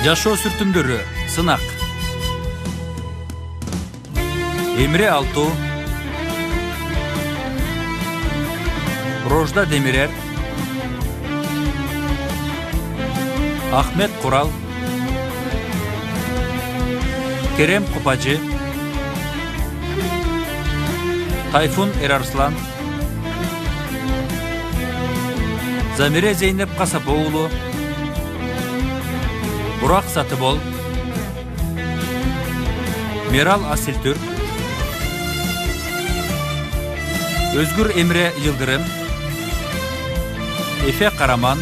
Жашоо сүртүмдөрү сынак. Эмре Алтуу, Рожда Демирер, Ахмет Курал, Керем Купажы, Тайфун Эрарслан, Замире Зейнеп Касапоğlu, Burak Satıbol, Meral Asiltürk, Özgür Emre Yıldırım, Efe Karaman,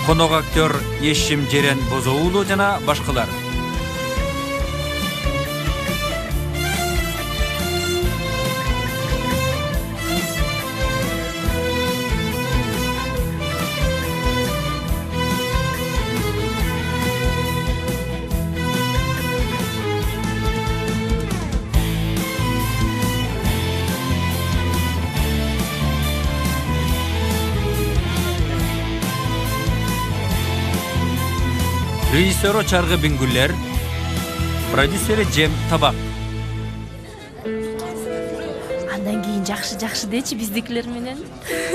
konok aktör Yeşim Ceren Bozoğlu jana başkalar. Rejissörü Çargı Bingüller, prodüsörü Cem Tabak. Андан кийин жакшы дечи биздикилер менен.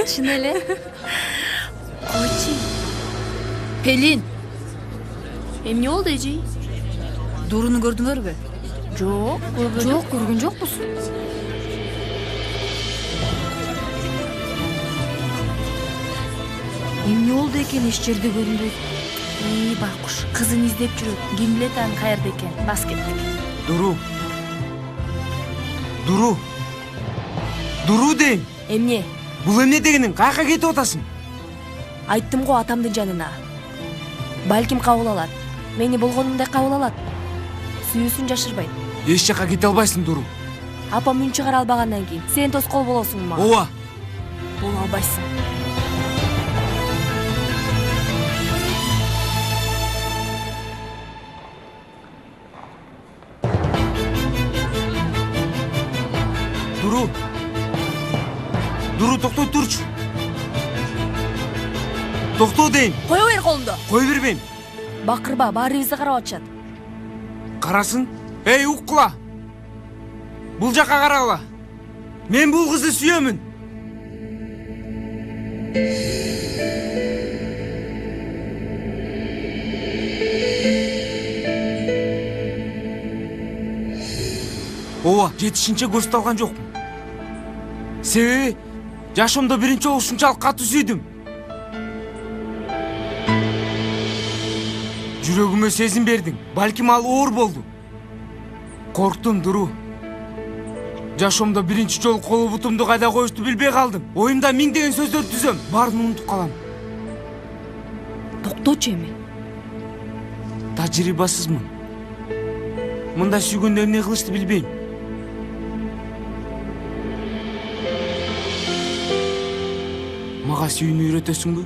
Чын эле. Койчу. Pelin, Эмне болду эже? Дуруну көрдүңөрбү? Жок, Жок, көргөн жокпуз. Эмне болду экен, эч жерде көрүнбөйт. Байкуш, кызын издеп жүрөт. Ким билет анын каерде экен? Бас кеттик. Дуру дейм. Эмне? Бул эмне дегениң? Каяка кетип атасың? Айттым го атамдын жанына. Балким кабыл алат. Мени болгонумдай кабыл алат. Сүйүүсүн жашырбайт. Эч жака кете албайсың, Дуру. Апам үн чыгара албагандан кийин сен тоскоол болосуң мага. Ооба. Боло албайсың. Дуру, токтой турчу. Токто дейм. Кое бер колумду. Кой бербейм. Бакырба, баарыбызды карап атышат. Карасын. Эй, уккула. Бул жака карагыла. Мен бул кызды сүйөмүн. Ооба, жетишинче көрсөтө алган жокмун. Себеби жашоомдо биринчи жолу ушунчалык катуу сүйдүм. Жүрөгүмө сезим бердиң. Балким ал оор болду. Корктум, Дуру. Жашоомдо биринчи жолу колу бутумду кайда коюшту билбей калдым. Оюмда миңдеген сөздөр түзөм. Баарын унутуп калам. Токточу эми. Тажрыйбасызмын. Мында сүйгөндө эмне кылышты билбейм. Мага сүйүүнү үйрөтөсүңбү?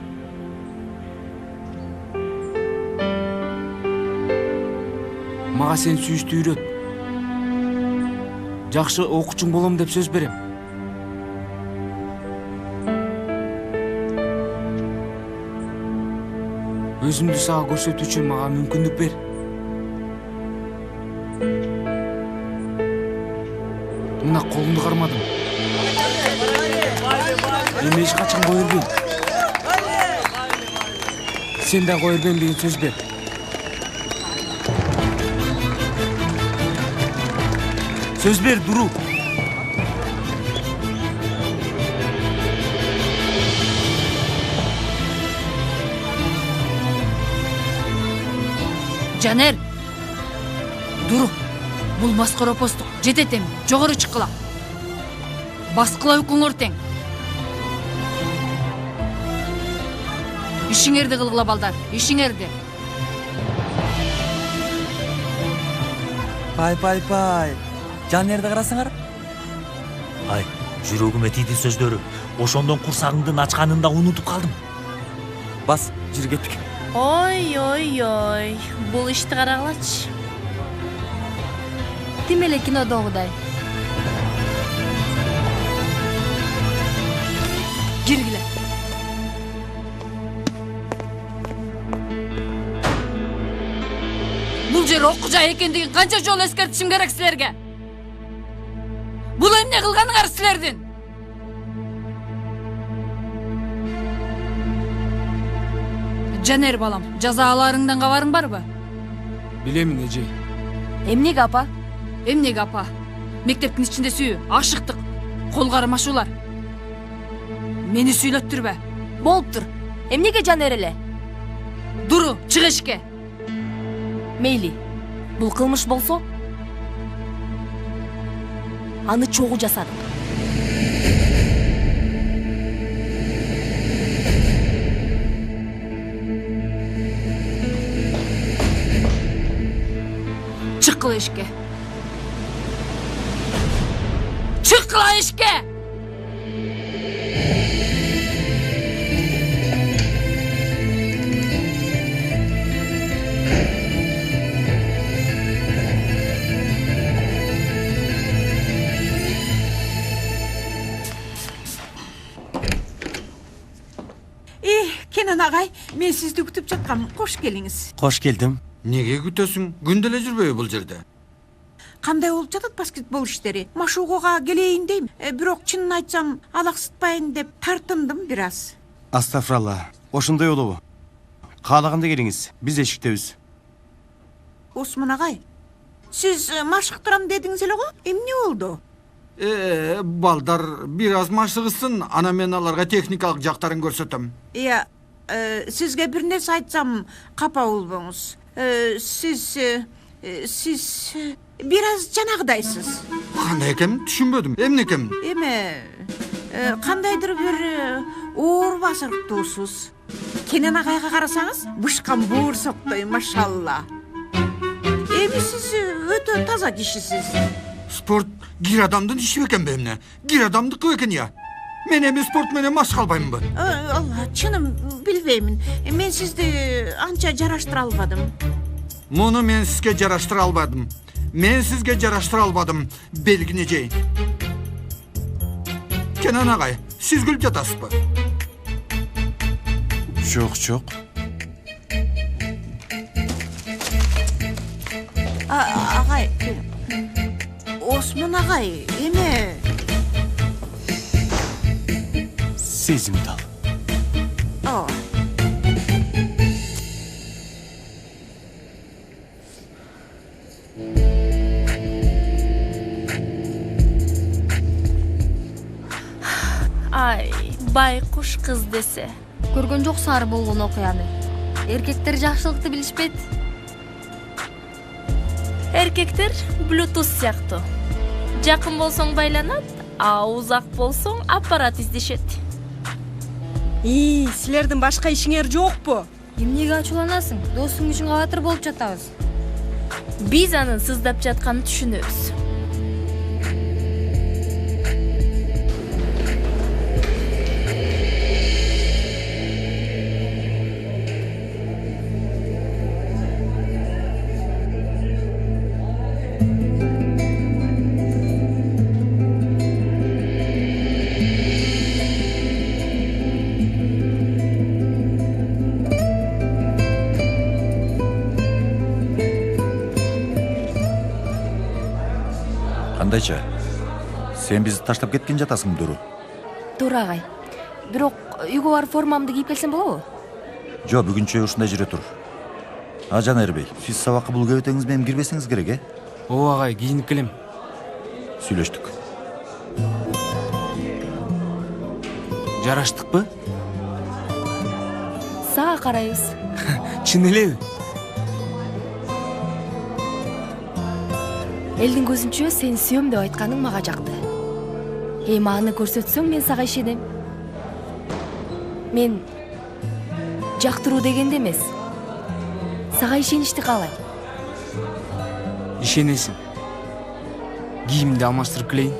Мага сен сүйүштү үйрөт. Жакшы окуучуң болом деп сөз берем. Өзүмдү сага көрсөтүү үчүн мага мүмкүндүк бер. Мына колумду кармадым. Эми эч качан кое бербейм. Сен да кое бербейм деген сөз бер. Söz ver, Duru. Caner, Duru, бул маскаропостук. Жетет эми, жогору чыккыла. Баскыла укуңор тең. Ишиңерди кылгыла балдар, ишиңерди. Пай. Жанерди карасыңар. Ай, жүрөгүмө тийди сөздөрү. Ошондон курсагыңдын ачканын да унутуп калдым. Бас, жүрүп кеттик. Ой, бул ишти карагылачы. Тим эле кинодогудай. Киргиле. Жанер окуучу экендигин канча жолу эскертишим керек силерге? Бул эмне кылганыңар силердин? Жанер балам, жазаларыңдан кабарың барбы? Билемин, эже. Эмнеге апа? Эмнеге апа? Мектептин ичинде сүйүү, ашыктык, кол кармашуулар. Мени сүйлөттүрбө. Болуптур. Эмнеге Жанер эле? Дуру, чыг эшикке. Мейли. Бул кылмыш болсо, аны чогуу жасадым. Çık eşke. Çık eşke. Kenan ağay, men sizdi kütüp жаткам. Koş geliniz. Koş geldim. Неге күтөсүң? Күн деле жүрбөйбү бул жерде? Кандай болуп жатат баскетбол иштери? Машугага келейин дейм. Бирок чынын айтсам, алаксытпайын деп тартындым бир аз. Астафралла. Ошондой болобу? Каалаганда келиңиз. Биз эшиктебиз. Осман агай, сиз машыктырам дедиңиз эле го? Эмне болду? Балдар бир аз машыгысын, ана мен аларга техникалык жактарын көрсөтөм. Sizge bir nesi aytsam kapa olboңуз. Siz biraz janagıdaysız. Кандай экен? Түшүнбөдүм. Эмне экен? Кандайдыр bir оор басырыктуусуз. Kenan агайга карасаңыз, бышкан буурсоктой, машалла. Siz өтө таза кишисиз. Спорт гир адамдын иши бекен бе эмне? Гир адамдыкы бекен я. Мен эми спорт менен машыга албаймынбы? Allah, чыным билбеймин. Мен сизди анча жараштыра албадым. Муну мен сизге жараштыра албадым. Мен сизге жараштыра албадым. Белгине жей. Kenan агай, сиз күлүп жатасызбы? Жок. Агай, Osman агай, эме Сезимтал. Ай, байкуш кыз десе. Көргөн жоксуңар болгон окуяны. Эркектер жакшылыкты билишпейт. Эркектер Bluetooth сыяктуу. Жакын болсоң байланат, а узак болсоң аппарат издешет. Силердин башка ишиңер жокпу? Эмнеге ачууланасың? Досуң үчүн кабатыр болуп жатабыз. Биз анын сыздап жатканын түшүнөбүз. Кандайча? Сен бизди таштап кеткен жатасың, Дуру. Туура агай. Бирок үйгө барып формамды кийип келсем болобу? Жо, бүгүнчө ушундай жүрө тур. Жанер бей, сиз сабакка бул кебетеңиз менен кирбесеңиз керек, Ооба агай, кийинип келем. Сүйлөштүк. Жараштыкпы? Сага карайбыз. Чын элеби? Элдин көзүнчө сени сүйөм деп айтканың мага жакты. Эми аны көрсөтсөң мен сага ишенем. Мен жактыруу дегенде эмес. Сага ишеничти каалайм. Ишенесиң. Кийимди алмаштырып келейин.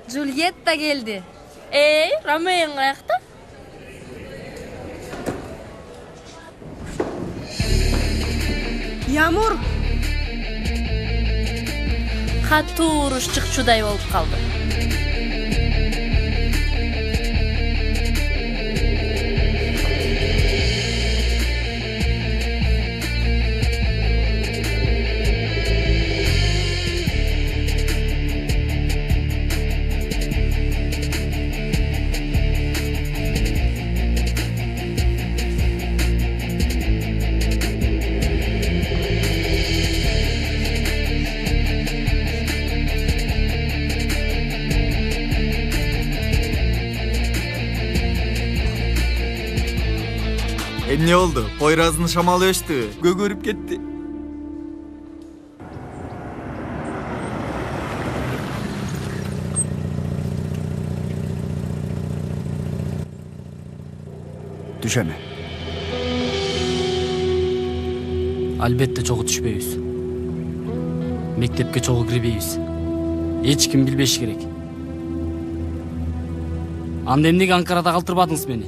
Джульетта келди. Ромеоң каякта? Ямур. Катуу уруш чыкчудай болуп калды. Эмне болду? Poyraz'ın şamalı öçtü. Gögörüp ketти. Düşeme. Albatta чогуу түшпөйбүз. Мектепке чогуу кирбейбиз. Эч ким билбеш керек. Анда эмнеге Анкарада калтырбадыңыз мени?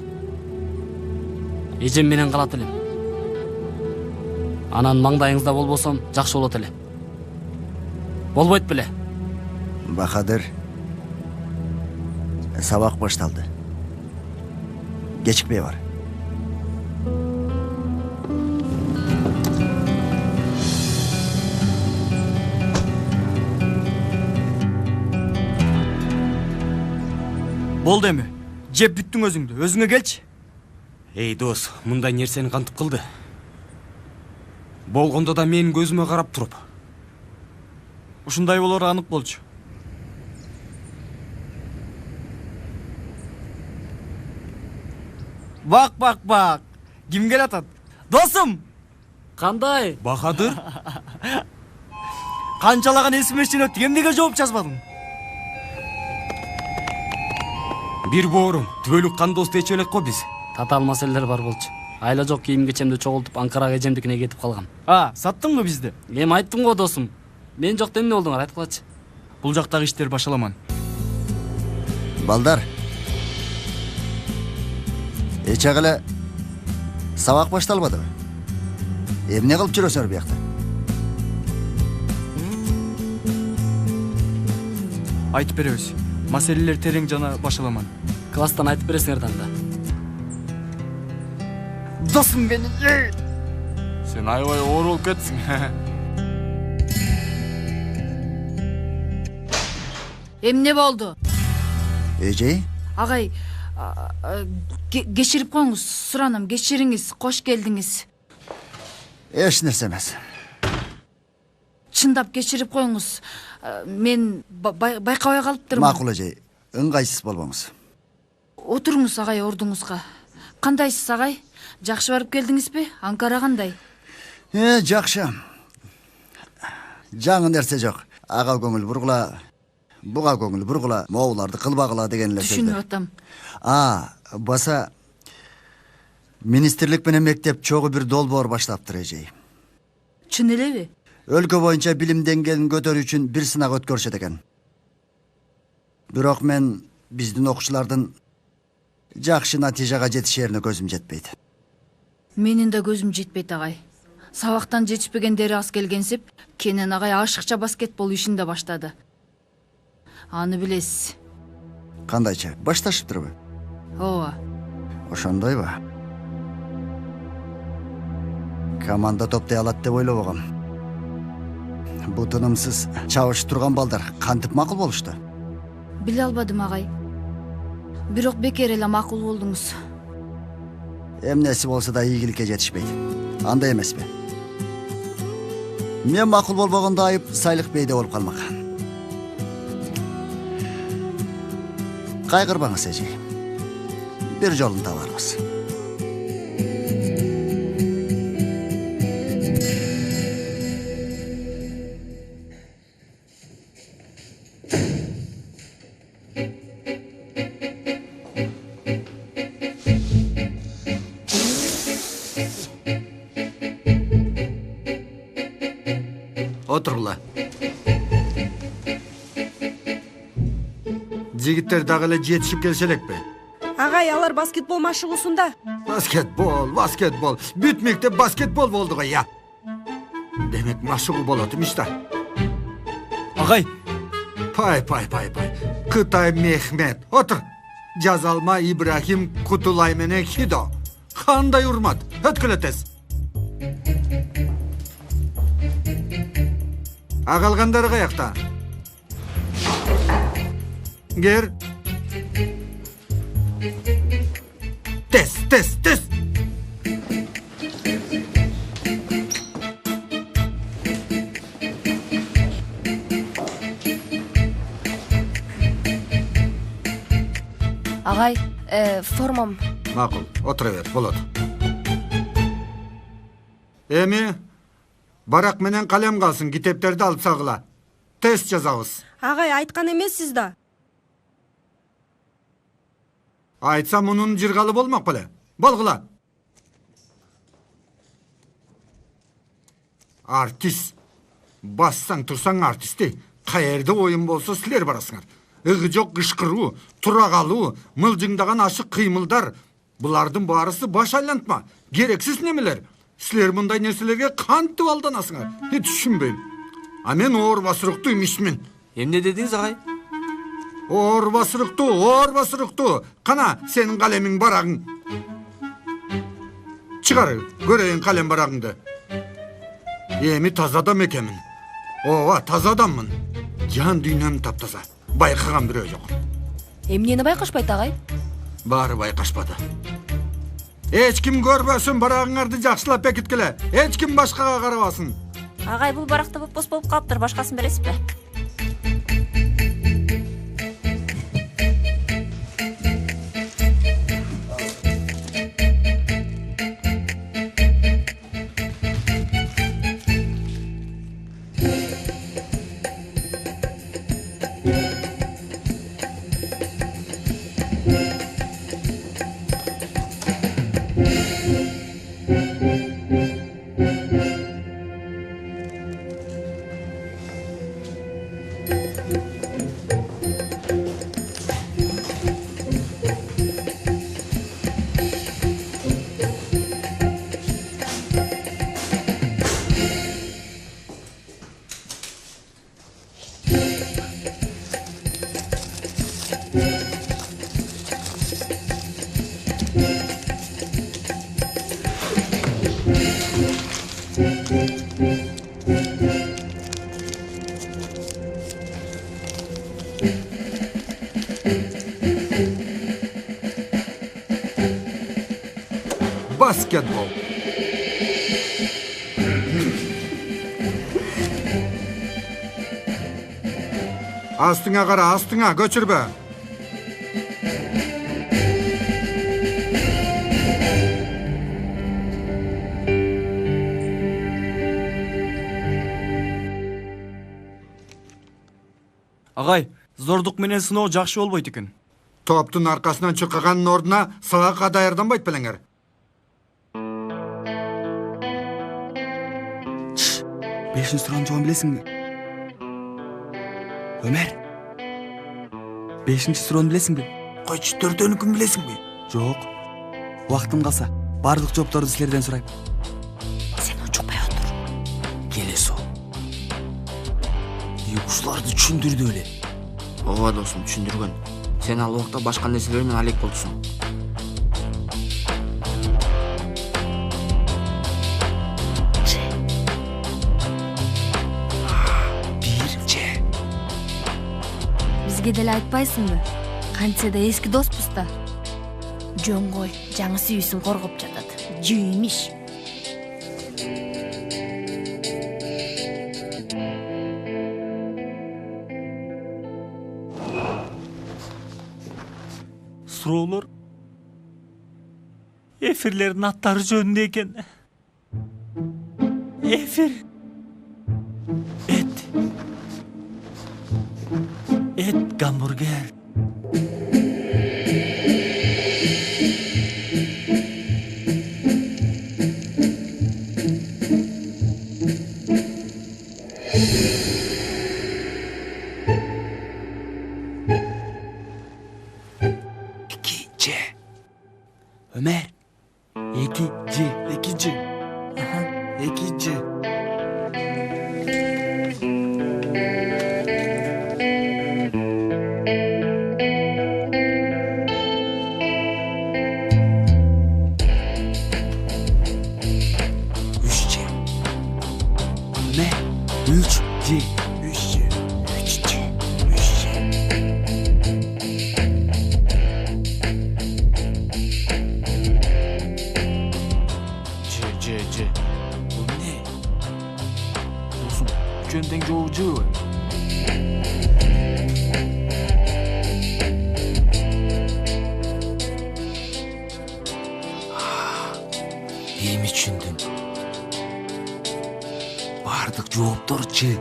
Эжем менен калат элем. Анан маңдайыңызда болбосом жакшы болот эле. Болбойт беле? Бахадыр. Сабак башталды. Кечикпей бар. Болду эми. Жеп бүттүң өзүңдү. Өзүңө келчи. Эй дос, мындай нерсени кантип кылды? Болгондо да менин көзүмө карап туруп. Ушундай болору анык болчу. Бак. Ким келатат? Досум! Кандай? Бахадыр? Канчалаган эсмештен өттүк. Эмнеге жооп жазбадың? Бир боорум, түбөлүк кандос дечү элек го биз. Татаал маселелер бар болчу. Айла жок кийим кечемди чогултуп Анкарага эжемдикине кетип калгам. Саттыңбы бизди? Эми айттым го досум. Мен жокто эмне болдуңар, айткылачы. Бул жактагы иштер башаламан. Балдар. Эче эле сабак башталбадыбы? Эмне кылып жүрөсүңөр биякта? Айтып беребиз. Маселелер терең жана башаламан. Класстан айтып бересиңер анда. Досум менин. Сен аябай оор болуп кетсиң. Эмне болду? Эжей? Агай, кечирип коюңуз, суранам, кечириңиз, кош келдиңиз. Эч нерсе эмес. Чындап кечирип коюңуз. Мен байкабай калыптырмын. Макул эжей, ыңгайсыз болбоңуз. Отуруңуз агай ордуңузга. Кандайсыз агай? Жакшы барып келдиңизби? Анкара кандай? Жакшы. Жаңы нерсе жок. Ага көңүл бургула, буга көңүл бургула, моуларды кылбагыла деген эле сөз. Түшүнүп атам. Баса министрлик менен мектеп чогуу бир долбоор баштаптыр эжей. Чын элеби? Өлкө боюнча билим деңгээлин көтөрүү үчүн бир сынак өткөрүшөт экен. Бирок мен биздин окуучулардын жакшы натыйжага жетишерине көзүм жетпейт. Менин да көзүм жетпейт агай. Сабактан жетишпегендери аз келгенсип, Кенен агай ашыкча баскетбол ишин да баштады. Аны билесиз. Кандайча? Башташыптырбы? Ооба. Ошондойбу? Команда топтой алат деп ойлобогом. Бу тынымсыз чабышып турган балдар кантип макул болушту? Биле албадым агай. Бирок бекер эле макул болдуңуз. Эмнеси болсо да ийгиликке жетишпейт. Андай эмеспи? Мен макул болбогондо айып Сайлык бейде болуп калмак. Кайгырбаңыз эжей. Бир жолун табарбыз. Отургула. Жигиттер дагы эле жетишип келсе элекпи? Агай, алар баскетбол машыгуусунда. Баскетбол. Бүт мектеп баскетбол болду го, я. Демек машыгуу болот имиш да. Агай. Пай. Кытай Мехмет. Отур. Жазалма Ибрахим Кутулай менен Хидо. Кандай урмат. Өткөлө тез. Агалгандары каякта? Гер. Тез. Агай, формам. Макул, отура бер, болот. Эми барак менен калем калсın, китептерди алып сагыла. Тест жазабыз. Агай айткан эмессиз да. Айтсам мунун жыргалы болмак беле. Болгула. Артист. Бассаң турсаң артисти. Каерде оюн болсо силер барасыңар. Ыгы жок кышкыруу, тура калуу, мылжыңдаган ашык кыймылдар. Булардын баарысы баш айлантма. Керексиз немелер. Силер мындай нерселерге кантип алданасыңар? Түшүнбөйм. А мен оорбасырыктуу имишмин. Эмне дедиңиз агай? Оорбасырыктуу. Кана сенин калемиң барагың. Чыгар, көрөйүн калем барагыңды. Эми таза адам экенмин. Ооба, таза адаммын. Жан дүйнөм таптаза. Байкаган бирөө жок. Эмнени байкашпайт агай? Баары байкашпады. Эч ким көрбөсүн, барагыңарды жакшылап бекиткиле. Эч ким башкага карабасын. Агай, бул баракта бос болуп калыптыр, башкасын бересизби? Basketbol. Астыңа кара, астыңа, көчүрбө. Агай, зордук менен сыноо жакшы болбойт экен. Топтун аркасынан чыкканын ордуна сабакка даярданбайт белеңер. 5 суроонун жообун билесиңби? Өмөр. 5 суроону билесиңби? Койчу, 4-өнүкүн билесиңби? Жок. Убактым калса, бардык жоопторду силерден сурайм. Сен очукпай отур. Келесо. Ушуларды түшүндүрдү эле. Ооба досум, түшүндүргөн. Сен ал убакта башка нерселер менен алек болдусуң. Бизге деле айтпайсыңбы? Кантсе да эски доспуз да. Жөн кой, жаңы сүйүүсүн коргоп жатат. Жүймиш. Суроолор эфирлердин аттары жөнүндө экен. Эфир. Эт гамбургер. Ömer. 2C. Aha, 2C. Ömer. 3C. Bu ne? Dostum, könden çoğucu. Эми түшүндүм. баардык жоопторчу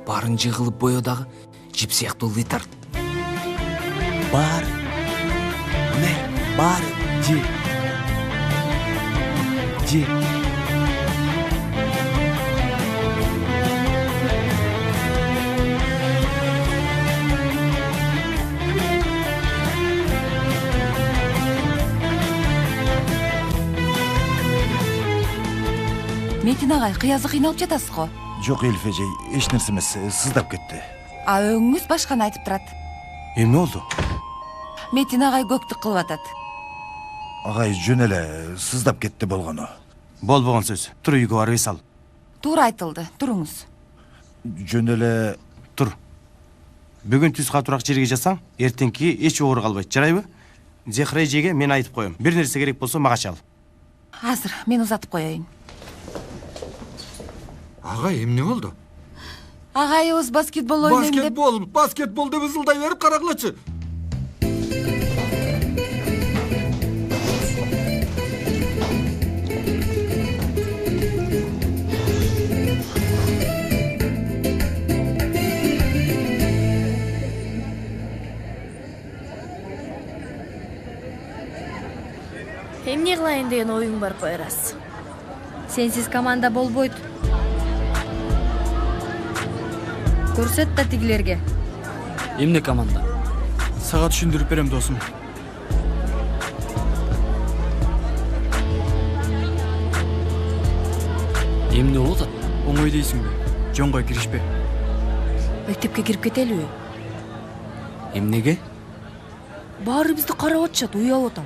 баарын жыгылып боёдагы жип сыяктуу литр. Бар. Не? Бар. Же. Метин агай, кыязы кыйналып жатасыз го? Жок Элиф эже, эч нерсе эмес, сыздап кетти. А өңүңүз башканы айтып турат. Эмне болду? Метин агай көктүк кылып атат. Агай жөн эле сыздап кетти болгону. Болбогон сөз. Тур үйгө барып эс ал. Туура айтылды. Туруңуз. Жөн эле тур. Бүгүн түз катуураак жерге жасаң, эртеңки эч оор калбайт, жарайбы? Зехра эжеге мен айтып коем. Бир нерсе керек болсо мага чал. Азыр мен узатып коеюн. Агай, эмне болду? Агайыбыз баскетбол ойнойм деп. Баскетбол деп ызылдай берип карагылачы. Эмне кылайын деген оюң бар Койрас? Сенсиз команда болбойт. Көрсөт да тигилерге. Эмне команда? Сага түшүндүрүп берем досум. Эмне болуп атат? Оңой дейсиңби? Жоңго киришпе. Мектепке кирип кетелиби? Эмнеге? Баарыбызды карап атышат, уялып атам.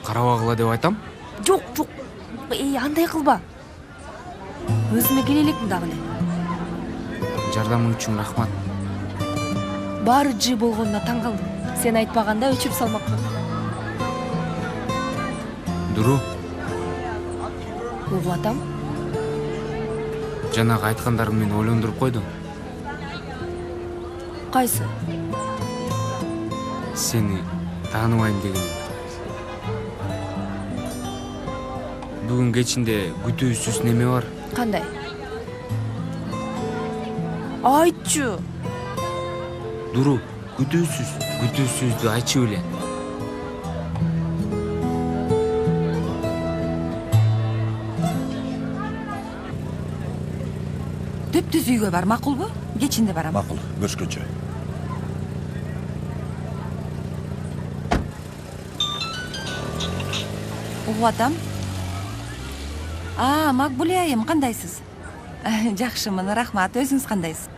Карабагыла деп айтам. Жок. Андай кылба. Өзүмө келе элекмин дагы эле. Жардамың үчүн рахмат. Баары жы болгонуна таң калдым. Сен айтпаганда өчүрүп салмакмын. Дуру, Угуп атам. жанагы айткандарың мени ойлондуруп койду. Кайсы? Сени тааныбайм деген. Бүгүн кечинде күтүүсүз неме бар? Кандай? Айтчу. Дуру, күтүүсүздү айтчы беле. Төптүз үйгө бар, макулбу? Кечинде барам. Макул, көрүшкөнчө. Угуп атам. Макбуле айым, кандайсыз? Жакшымын, рахмат. Өзүңүз кандайсыз?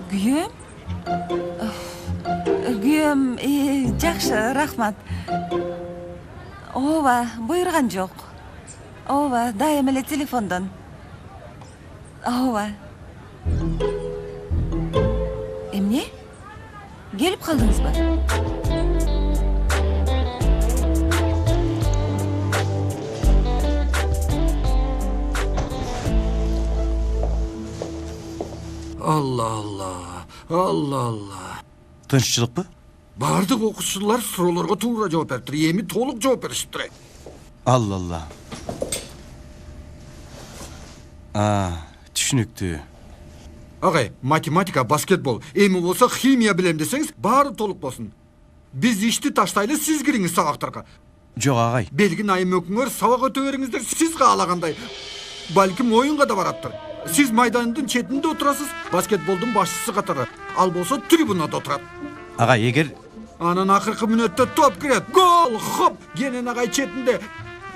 Күйөөм? Күйөөм, жакшы, рахмат. Ооба, буйруган жок. Ооба, дайым эле телефондон. Ооба. Эмне? Келип калдыңызбы? Алла. Тынччылыкпы? Бардык окуучулар суроолорго туура жооп бериптир. Эми толук жооп беришиптир. Алла. Түшүнүктүү. Агай, математика, баскетбол, эми болсо химия билем десеңиз, баары толук болсун. Биз ишти таштайлы, сиз кириңиз сабактарга. Жок агай. Белгин айым өкүңөр сабак өтө бериңиздер, сиз каалагандай. Балким оюнга да бараттыр. Сиз майдандын четинде отурасыз, баскетболдун башчысы катары. Ал болсо трибунада отурат. Агай, эгер анан акыркы мүнөттө топ кирет. Гол! Хоп! Кенен агай четинде.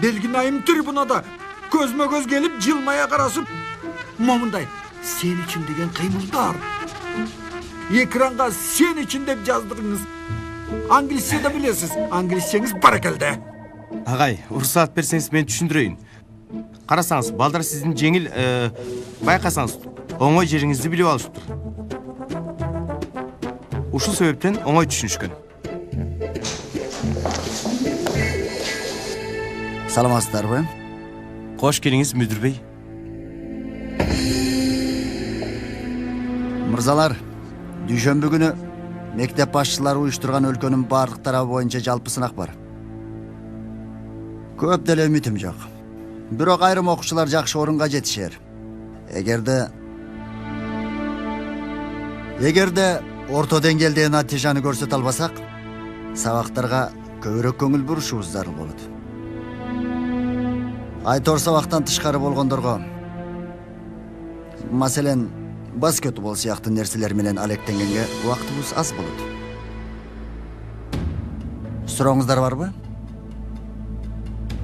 Белгин айым трибунада. Көзмө көз келип, жылмая карасып, момундай сен үчүн деген кыймылдар. Экранга сен үчүн деп жаздырыңыз. Англисче да билесиз. Англисчеңиз баракелде. Агай, уруксаат берсеңиз мен түшүндүрөйүн. Карасаңыз, балдар сиздин жеңил байкасаңыз, оңой жериңизди билип алышыптыр. Ушул себептен оңой түшүнүшкөн. Саламатсыздарбы? Кош келиңиз, мүдүр бей. Мырзалар, дүйшөмбү күнү мектеп башчылары уюштурган өлкөнүн баардык тарабы боюнча жалпы сынак бар. Көп деле үмүтүм жок. Бирок айрым окуучулар жакшы орунга жетишер. Эгерде орто деңгээлдеги натыйжаны көрсөтө албасак, сабактарга көбүрөөк көңүл бурушубуз зарыл болот. Айтор сабактан тышкары болгондорго, маселен баскетбол сыяктуу нерселер менен алектенгенге убактыбыз аз болот. Сурооңуздар барбы?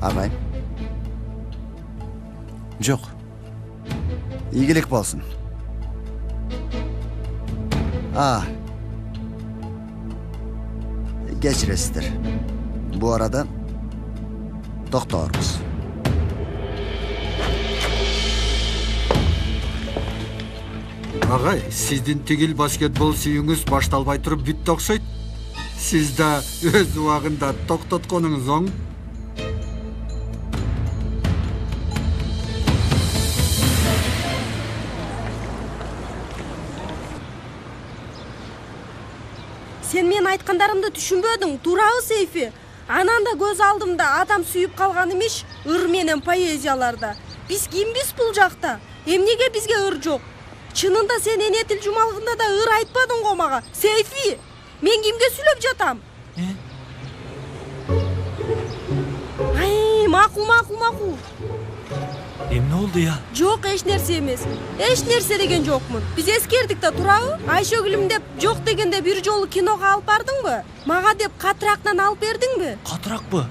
Агай. Жок. Ийгилик болсун. Кечиресиздер. Бу арада токтобуз. Агай, сиздин тигил баскетбол сүйүүңүз башталбай туруп бүттү окшойт. Сиз да өз убагында токтотконуңуз оң. Сен мен айткандарымды түшүнбөдүң, туурабы Сейфи? Анан да көз алдымда адам сүйүп калган эмеш, ыр менен поэзияларда. Биз кимбиз бул жакта? Эмнеге бизге ыр жок? Чынында сен эне тил жумалыгында да ыр айтпадың го мага. Сейфи, мен кимге сүйлөп жатам? Макул. Эмне болду я? Жок, эч нерсе эмес. Эч нерсе деген жокмун. Биз эскердик да, туурабы? Айшөгүлүм деп жок дегенде бир жолу киного алып бардыңбы? Мага деп катырактан алып бердиңби? Катыракпы?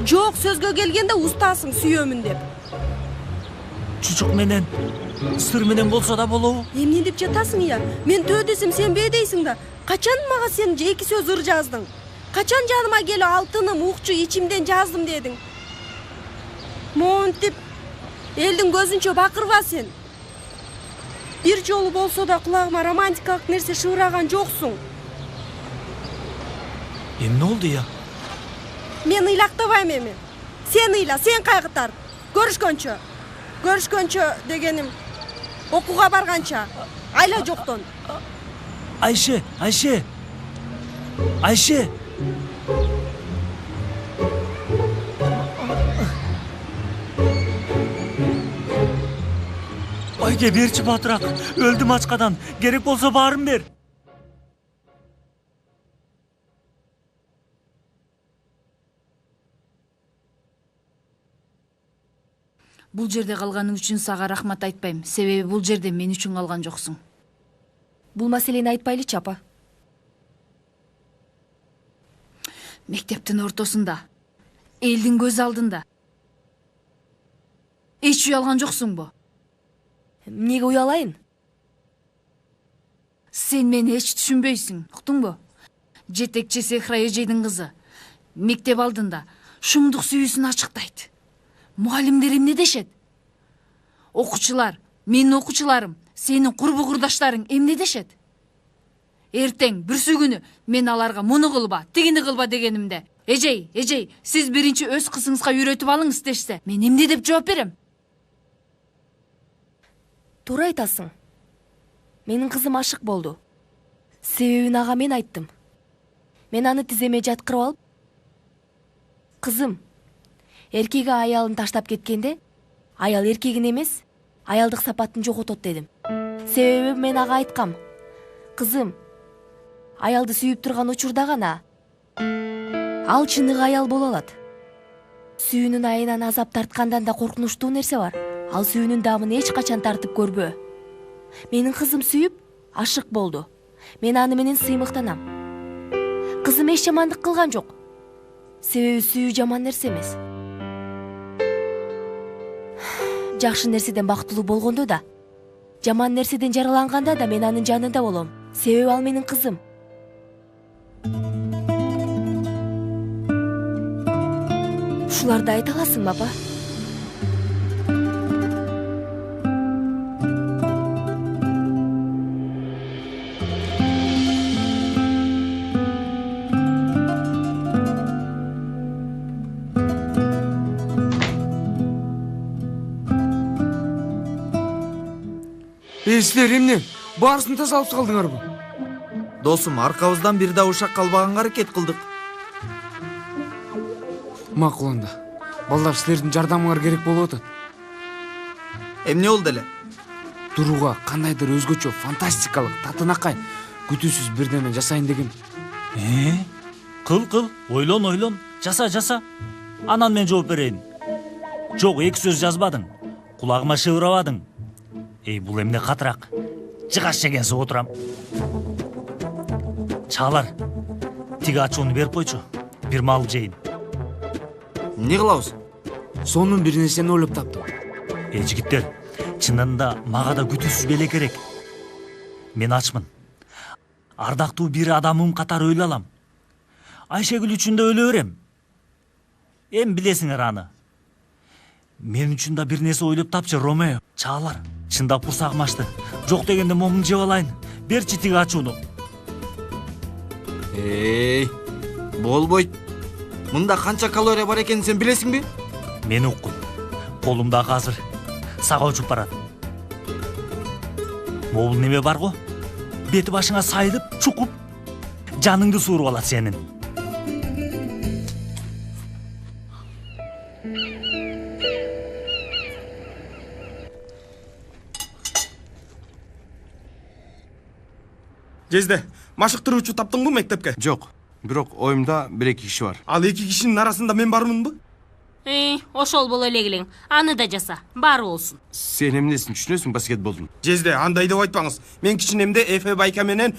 Жок, сөзгө келгенде устасың сүйөмүн деп. Чучук менен, сыр менен болсо да болобу? Эмне деп жатасың я? Мен төө десем сен бе дейсиң да. Качан мага сен эки сөз ыр жаздың? Качан жаныма келип алтыным укчу ичимден жаздым дедиң? Монтип, элдин көзүнчө бакырба сен. Бир жолу болсо да кулагыма романтикалык нерсе шыбыраган жоксуң. Эмне болду я? Мен ыйлактабайм эми. Сен ыйла, сен кайгытар. Көрүшкөнчө дегеним окууга барганча. Айла жоктон. Айше. Айге берчи батыраак, өлдүм ачкадан, керек болсо баарын бер. Бул жерде калганың үчүн сага рахмат айтпайм, себеби бул жерде мен үчүн калган жоксуң. Бул маселени айтпайлычы, апа. Мектептин ортосунда, элдин көз алдында. Эч уялган жоксуңбу? Эмнеге уялайын? Сен мени эч түшүнбөйсүң, уктуңбу? Жетекчи Зехра эжейдин кызы мектеп алдында шумдук сүйүүсүн ачыктайт. Мугалимдер эмне дешет? Окуучулар, менин окуучуларым, сенин курбу курдаштарың эмне дешет? Эртең бүрсү күнү мен аларга муну кылба, тигини кылба дегенимде, эжей, сиз биринчи өз кызыңызга үйрөтүп алыңыз дешсе, мен эмне деп жооп берем? Туура айтасың. Менин кызым ашык болду. Себебин ага мен айттым. Мен аны тиземе жаткырып алып, кызым, эркеги аялын таштап кеткенде, аял эркегин эмес, аялдык сапатын жоготот дедим. Себеби мен ага айткам. Кызым, аялды сүйүп турган учурда гана ал чыныгы аял боло алат. Сүйүүнүн айынан азап тарткандан да коркунучтуу нерсе бар. Ал сүйүүнүн дамын эч качан тартып көрбө. Менин кызым сүйүп, ашык болду. Мен аны менен сыймыктанам. Кызым эч жамандык кылган жок. Себеби сүйүү жаман нерсе эмес. Жакшы нерседен бактылуу болгондо да, жаман нерседен жараланганда да мен анын жанында болом. Себеби ал менин кызым. Ушуларды айта аласыңбы, апа? Силер эмне? Баарысын тазалап калдыңарбы? Досум, аркабыздан бир да ушак калбаганга аракет кылдык. Макул анда. Балдар силердин жардамыңар керек болуп атат. Эмне болду эле? Турууга кандайдыр өзгөчө фантастикалык татынакай күтүүсүз бирдеме жасайын дегем. Кыл, ойлон, жаса. Анан мен жооп берейин. Жок, эки сөз жазбадың. Кулагыма шыбырабадың. Бул эмне катыраак? Жыгаш жеген соң отурам. Чаалар, тиги ачууну берип койчу. Бир малып жейин. Эмне кылабыз? Сонун бир нерсени ойлоп таптым. Жигиттер, чынында мага да күтүүсүз беле керек. Мен ачмын. Ардактуу бир адамым катары өлө алам. Айшегүл үчүн да өлө берем. Эми билесиңер аны. Мен үчүн да бир нерсе ойлоп тапчы, Ромео. Чаалар, чындап курсагым ачты. Жок дегенде момун жеп алайын. Берчи тиги ачууну. Болбойт. Мында канча калория бар экенин сен билесиңби? Мен уккун. Колумда азыр сага учуп барат. Могул неме бар го? Бети башыңа сайылып, чукуп, жаныңды сууруп алат сенин. Жезде, машыктыруучу таптыңбы мектепке? Жок, бирок оюмда 1-2 киши бар. Ал 2 кишинин арасында мен бармынбы? Ошол боло эле келең. Аны да жаса, баары болсун. Сен эмнесин түшүнөсүң баскетболдун? Жезде, андай деп айтпаңыз. Мен кичинемде Эфе Байка менен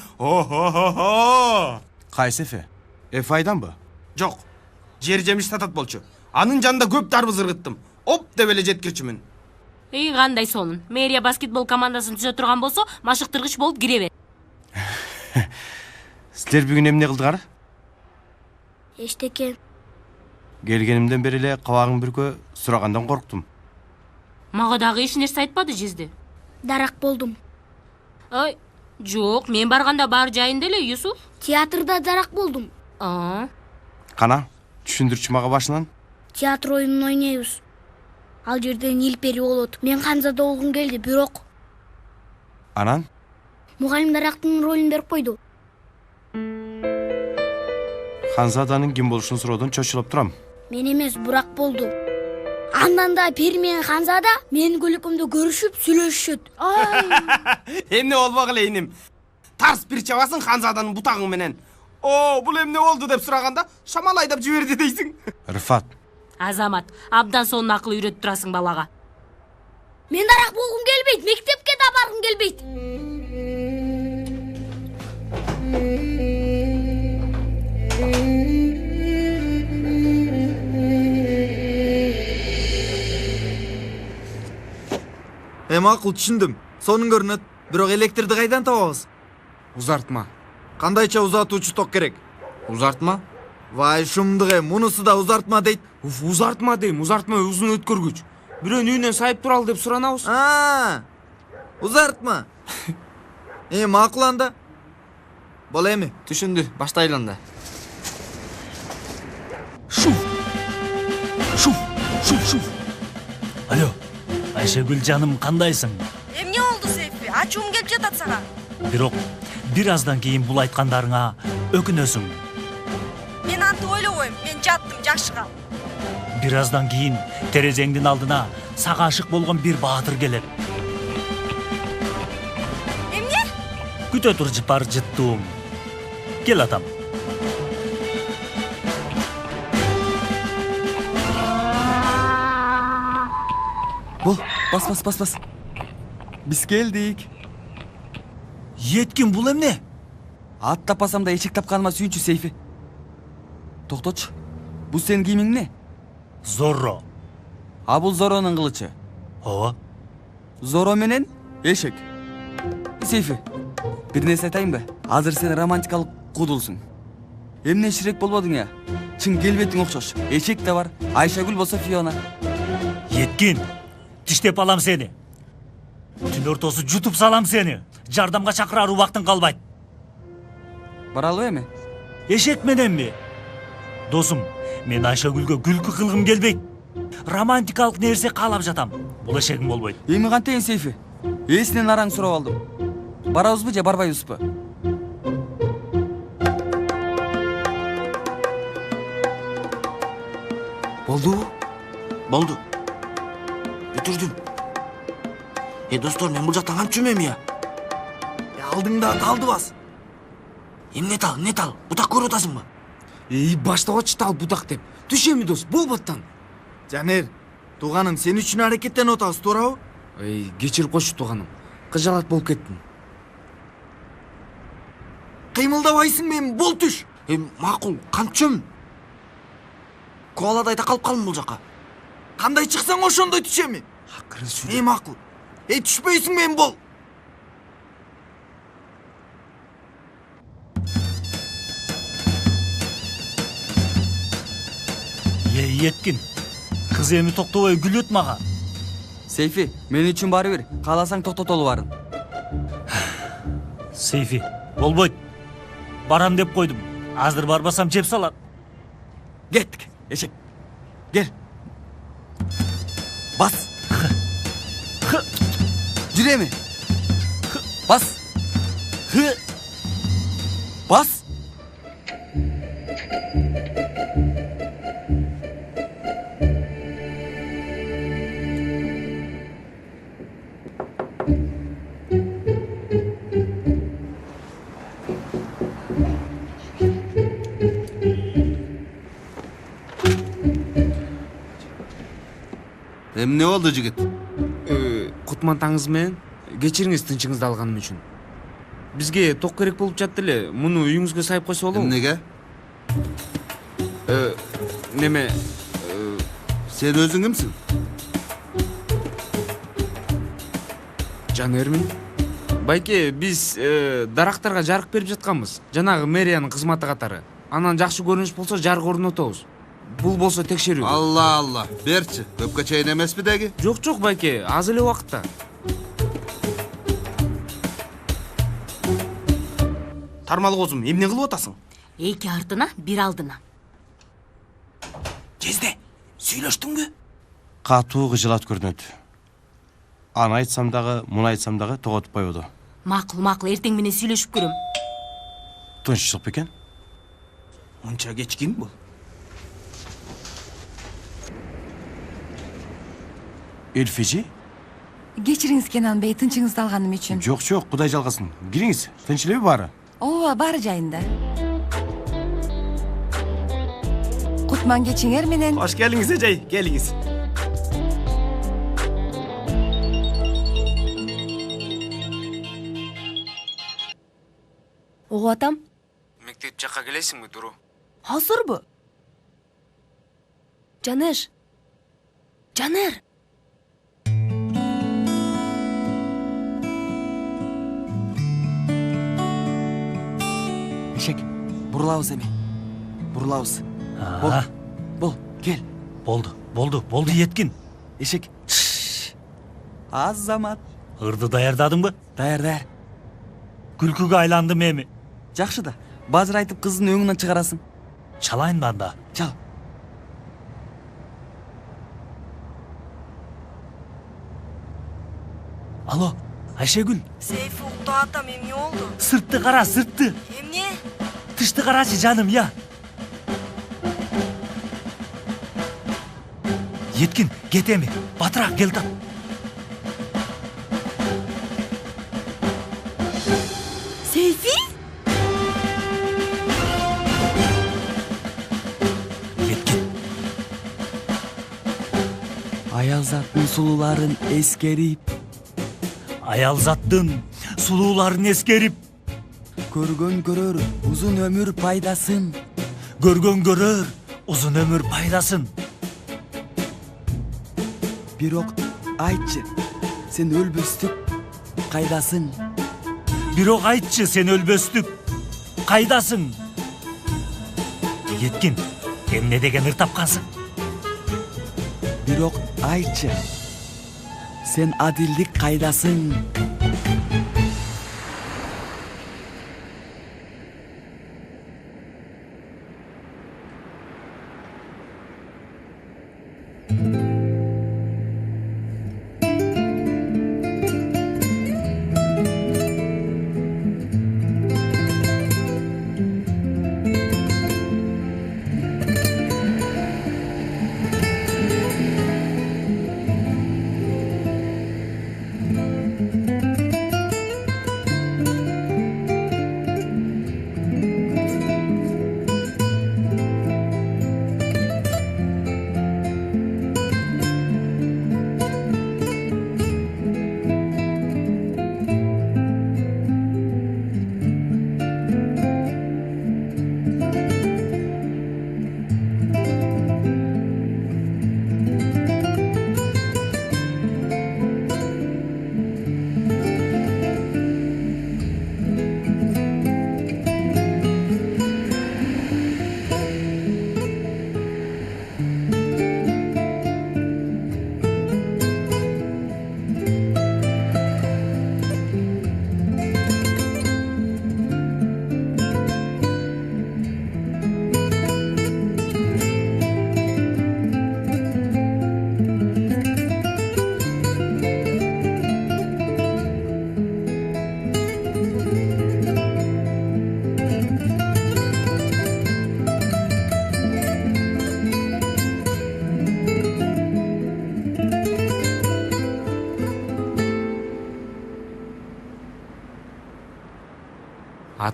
Кайсы Эфе? Эфе айданбы? Жок. Жер жемиш сатат болчу. Анын жанында көп дарбыз ыргыттым. Оп деп эле жеткирчүмүн. Кандай сонун. Мэрия баскетбол командасын түзө турган болсо, машыктыргыч болуп кире бер. Силер бүгүн эмне кылдыңар? Эчтеке. Келгенимден бери эле кабагың бүркө, сурагандан корктум. Мага дагы эч нерсе айтпады Жезде. Дарак болдум. Жок, мен барганда баары жайында эле, Юсуф. Театрда дарак болдум. Кана, түшүндүрчү мага башынан. Театр оюнун ойнойбуз. Ал жерде Нилпери болот. Мен Ханзада болгум келди, бирок Анан? мугалим дарактын ролун берип койду. Ханзаданын ким болушун суроодон чочулуп турам. Мен эмес, Бурак болду. Андан да Пери менен Ханзада менин көлөкөмдө көрүшүп, сүйлөшүшөт. Эмне болбогу эле иним. Тарс бир чабасың Ханзаданын бутагың менен. Бул эмне болду деп сураганда, шамал айдап жиберди дейсиң. Рыфат. Азамат, абдан сонун акыл үйрөтүп турасың балага. Мен дарак болгум келбейт, мектепке да баргым келбейт. Макул, түшүндүм. Сонун көрүнөт. Бирок электрди кайдан табабыз? Узартма. Кандайча узатуучу ток керек? Узартма? Вай шумдук, мунусу да узартма дейт. Узартма дейм, узартма узун өткөргүч. Бирөөнүн үйүнөн сайып туралы деп суранабыз. Узартма. Макул анда. Бол эми. Түшүндү, баштайлы анда. Шум. Алло, Айшегүл жаным, кандайсың? Эмне болду, Сейфи? Ачуум келип жатат сага. Бирок бир аздан кийин бул айткандарыңа өкүнөсүң. Мен антип ойлобойм, мен жаттым, жакшы кал. Бир аздан кийин терезеңдин алдына сага ашык болгон бир баатыр келет. Эмне? Күтө тур жыпар жыттуум. Кел атам. Бол, бас. Биз келдик. Еткин, бул эмне? Ат таппасам да эчек тапканыма сүйүнчү, Сейфи. Токточу. Бул сенин кийимиң эмне? Зорро. Бул Зорронун кылычы. Ооба. Зорро менен эшек. Сейфи, бир нерсе айтайынбы? Азыр сен романтикалык куудулсуң. Эмне ширек болбодуң я? Чын келбетиң окшош. Эшек да бар. Айшагүл болсо Фиона. Еткин, тиштеп алам сени. Түн ортосу жутуп салам сени. Жардамга чакырар убактың калбайт. Баралы эми? Эшек мененби? Досум, мен Айшагүлгө күлкү кылгым келбейт. Романтикалык нерсе каалап жатам. Бул эшегим болбойт. Эми кантейин, Сейфи? Эсинен араң сурап алдым. Барабызбы же барбайбызбы? Болду. Болду. Бүтүрдүм. Достор, мен бул жактан кантип жүрмөйм я? Алдыңда талды бас. Эмне тал? Бутак көрүп атасыңбы? Баштагычы тал бутак деп. Түшөмү дос, болботтан. Жанер, тууганым, сен үчүн аракеттенип атабыз, туурабы? Кечирип койчу тууганым. Кыжалат болуп кеттим. Кыймылдабайсың мен, бол түш. Макул, кантчым? Коаладайда калып калдым бул жака. Кандай чыксаң ошондой түшөм. Акырын сүйлө. Макул. Түшпөйсүң мен, бол. Еткин. Кыз эми токтобой күлөт мага. Сейфи, мен үчүн бары бир. Кааласаң токтотолу барын. Сейфи, болбойт. Барам деп койдум. Азыр барбасам жеп салат. Кеттик, эшек. Кел. Бас. Жүрөмү? Бас. Бас. Эмне болду, жигит? Кутман таңыз менен кечириңиз тынчыңызды алганым үчүн. Бизге ток керек болуп жатты эле. Муну үйүңүзгө сайып койсо болобу? Эмнеге? Неме? Сен өзүң кимсиң? Жанермин. Байке, биз дарактарга жарык берип жатканбыз. Жанагы мэриянын кызматы катары. Анан жакшы көрүнүш болсо жарык орнотобуз. Бул болсо текшерүү. Алла, берчи. Көпкө чейин эмеспи деги? Жок, байке, аз эле убакытта. Тармал козум, эмне кылып атасың? Эки артына, бир алдына. Жезде, сүйлөштүңбү? Катуу кыжылат көрүнөт. Аны айтсам дагы, муну айтсам дагы тоготуп койбоду. Макул, эртең менен сүйлөшүп көрөм. Тынччылык бекен? Мынча кечкин бул. Эльфижи? Кечириңиз Кенан бей, тынчыңызды алганым үчүн. Жок, Кудай жалгасын. Кириңиз, тынч элеби баары? Ооба, баары жайында. Кутман кечиңер менен. Кош келиңиз, эжей, келиңиз. Угуп атам. Мектеп жакка келесиңби, Дуру? Азырбы? Жанер. Эшек, бурулабыз эми. Бурулабыз. Бол, кел. Болду, Еткин. Эшек. Азамат. Ырды даярдадыңбы? Даяр. Күлкүгө айландым эми. Жакшы да. Базыр айтып кыздын өңүнөн чыгарасың. Чалайын анда. Чал. Алло, Айшегүл. Сейфи уктап атам, эмне болду? Сыртты кара, сыртты. Эмне? Тышты карачы, жаным, я. Еткин, кетеми. Батыраак кел тап. Сейфи? Еткин. Аялзаттын сулууларын эскерип. Көргөн көрөр узун өмүр пайдасын. Бирок айтчы, сен өлбөстүк кайдасың? Еткин, эмне деген ыр тапкансың? Бирок айтчы, сен адилдик кайдасың?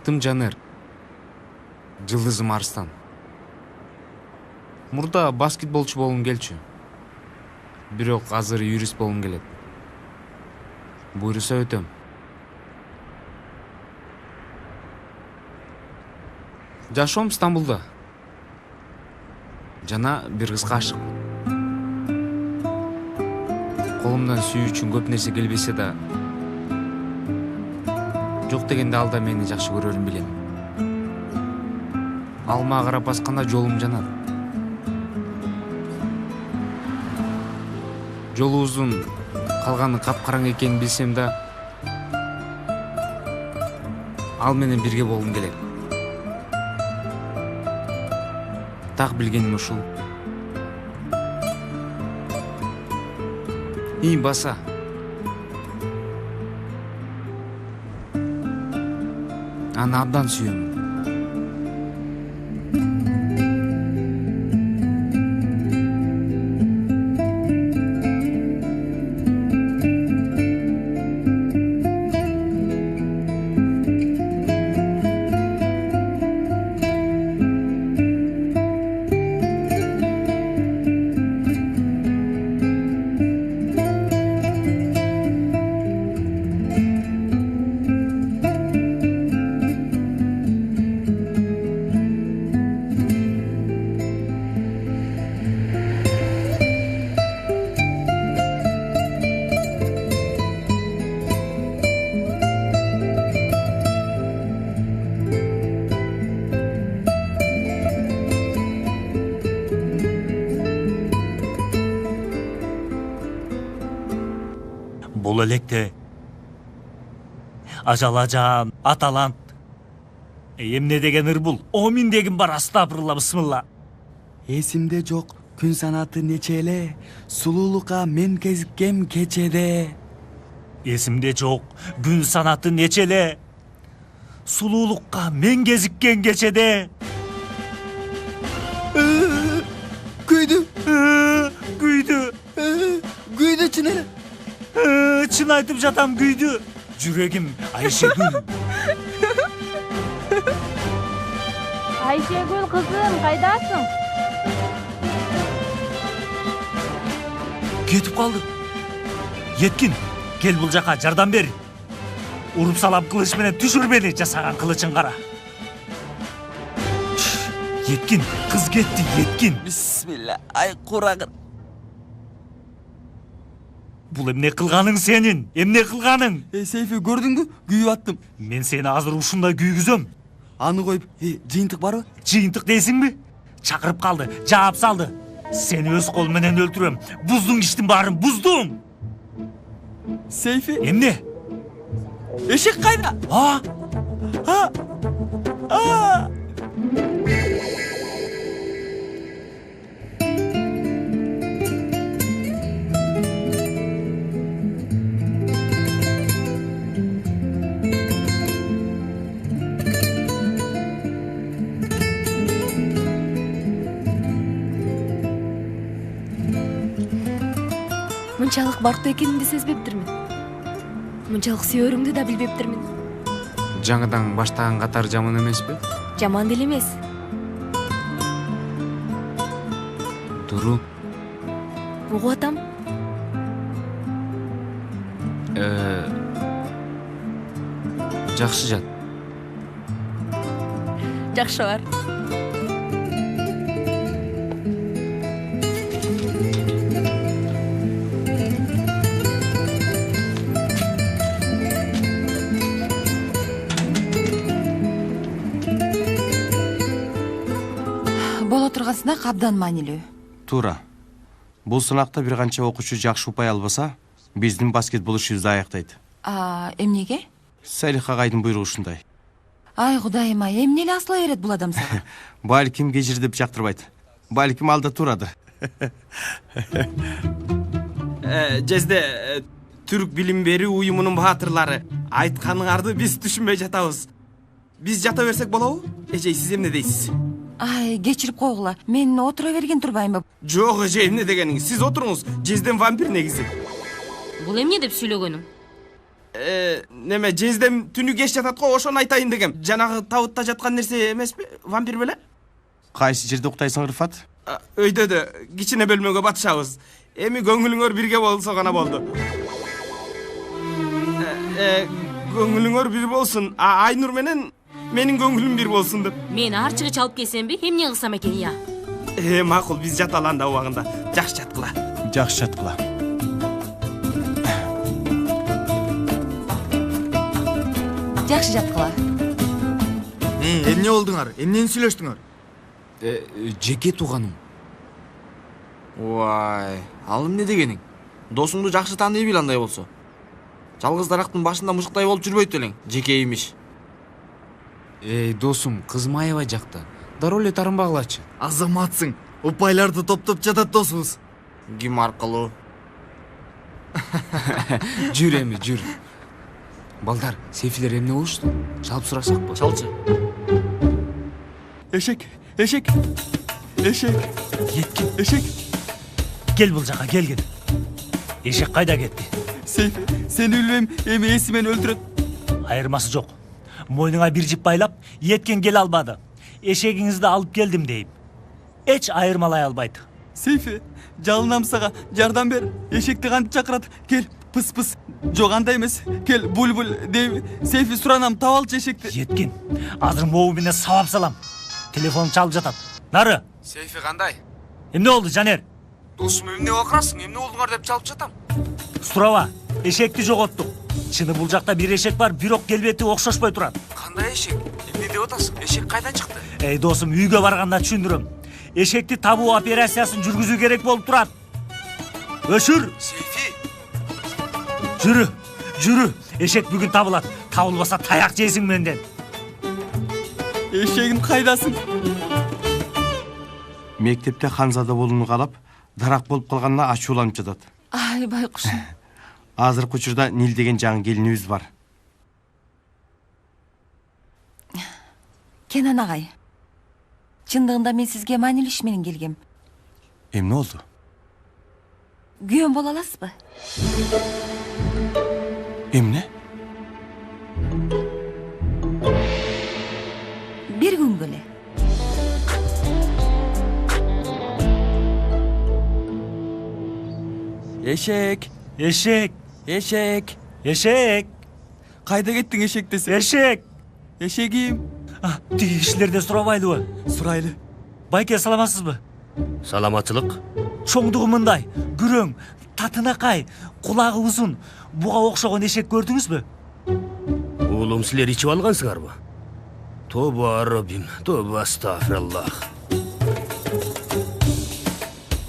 Атым Жанер. Жылдызым Арстан. Мурда баскетболчу болгум келчү. Бирок азыр юрист болгум келет. Буйруса өтөм. Жашоом Стамбулда. Жана бир кызга ашыкмын. Колумдан сүйүү үчүн көп нерсе келбесе да, жок дегенде ал да мени жакшы көрөрүн билем. Ал мага карап басканда жолум жанат. Жолубуздун калганы капкараң экенин билсем да, ал менен бирге болгум келет. Так билгеним ушул. Баса. Аны абдан сүйөм. Бул электе ажалажан, аталант. Эмне деген ырбул? Омин деген бар, астапырылла, бисмилла. Эсимде жок, күн санаты нече эле, сулуулукка мен кезиккем кечеде. Эсимде жок, күн санаты нече эле, сулуулукка мен кезиккен кечеде. Күйдү. Күйдү. Күйдү чын эле. Чын айтып жатам, күйдү. Жүрегим Айшегүл. Айшегүл кызым, кайдасың? Кетип калды. Еткин, кел бул жака, жардам бер. Уруп салам кылыч менен түшүр мени, жасаган кылычың кара. Еткин, кыз кетти, Еткин. Бисмилла, ай курагыр. Бул эмне кылганың сенин? Эмне кылганың? Сейфи, көрдүңбү? Күйүп аттым. Мен сени азыр ушундай күйгүзөм. Аны коюп, жыйынтык барбы? Жыйынтык дейсиңби? Чакырып калды, жаап салды. Сени өз колум менен өлтүрөм. Буздуң иштин баарын, буздуң. Сейфи? Эмне? Эшек кайда? Мынчалык бактуу экенимди сезбептирмин. Мынчалык сүйөрүңдү да билбептирмин. Жаңыдан баштаган катары жаман эмеспи? Жаман деле эмес. Туру. Угуп атам. Жакшы жат. Жакшы бар. Боло турган абдан маанилүү. Туура. Бул сынакта бир канча окуучу жакшы упай албаса, биздин баскетбол ишибизди аяктайт. Эмнеге? Салих агайдын буйругу ушундай. Ай Кудайым ай, эмне эле асыла берет бул адам сага? Балким кежир деп жактырбайт. Балким алда турадыр. Жезде түрк билим берүү уюмунун баатырлары, айтканыңарды биз түшүнбөй жатабыз. Биз жата берсек болобу? Эжей, сиз эмне дейсиз? Ай, кечирип койгула. Мен отура берген турбаймбы? Жок, эмне дегениңиз? Сиз отуруңуз. Жезден вампир негизи. Бул эмне деп сүйлөгөнүң? Неме жездем түнү кеч жатат го, ошону айтайын дегем. Жанагы табытта жаткан нерсе эмеспи? Вампир беле? Кайсы жерде уктайсың, Рыфат? Өйдөдө, кичине бөлмөгө батышабыз. Эми көңүлүңөр бирге болсо гана болду. Көңүлүңөр бир болсун. Айнур менен менин көңүлүм бир болсун деп. Мен арчыгы чалып келсемби, эмне кылсам экен я? Макул, биз жаталы анда убагында. Жакшы жаткыла. Жакшы жаткыла. Жакшы жаткыла. Эмне болдуңар? Эмнени сүйлөштүңөр? Жеке тууганым. Ой, ал эмне дегениң? Досуңду жакшы тааный бил андай болсо. Жалгыз дарактын башында мушуктай болуп жүрбөйт элең, жеке имиш. Досум, кызым аябай жакта. Дароо эле тарынбагылачы. Азаматсың. Упайларды топтоп жатат досубуз. Ким аркылуу? Жүр эми, жүр. Балдар, Сейфилер эмне болушту? Чалып сурасакпы? Чалчы. Эшек. Еткин. Эшек. Кел бул жака, келгин. Эшек кайда кетти? Сейфи, сени билбейм, эми эси мени өлтүрөт. Айырмасы жок. Мойнуңа бир жип байлап, Еткин келе албады. Эшегиңизди алып келдим дейм. Эч айырмалай албайт. Сейфи, жалынам сага, жардам бер. Эшекти кантип чакырат? Кел, пыс. Жок, андай эмес. Кел, буль дейм. Сейфи, суранам, таап алчы эшекти. Еткин, азыр могу менен сабап салам. Телефон чалып жатат. Нары. Сейфи кандай? Эмне болду, Жанер? Досум, эмне акырасың? Эмне болдуңар деп чалып жатам. Сураба, эшекти жоготтук. Чыны бул жакта бир эшек бар, бирок келбети окшошпой турат. Кандай эшек? Эмне деп атасың? Эшек кайдан чыкты? Досум, үйгө барганда түшүндүрөм. Эшекти табуу операциясын жүргүзүү керек болуп турат. Өшүр. Сейфи. Жүрү. Эшек бүгүн табылат. Табылбаса таяк жейсиң менден. Эшегим кайдасың? Мектепте Ханзада болууну каалап, дарак болуп калганына ачууланып жатат. Ай, байкушум. Азыркы учурда Нил деген жаңы келинибиз бар. Кенан агай. Чындыгында мен сизге маанилүү иш менен келгем. Эмне болду? Күйөөм боло аласызбы? Эмне? Бир күнгө эле. Эшек. Кайда кеттиң эшек десе? Эшек. Эшегим. Тиги кишилерден сурабайлыбы? Сурайлы. Байке, саламатсызбы? Саламатчылык. Чоңдугу мындай, күрөң, татынакай, кулагы узун, буга окшогон эшек көрдүңүзбү? Уулум, силер ичип алгансыңарбы? Тоба Раббим, тоба астагфираллах.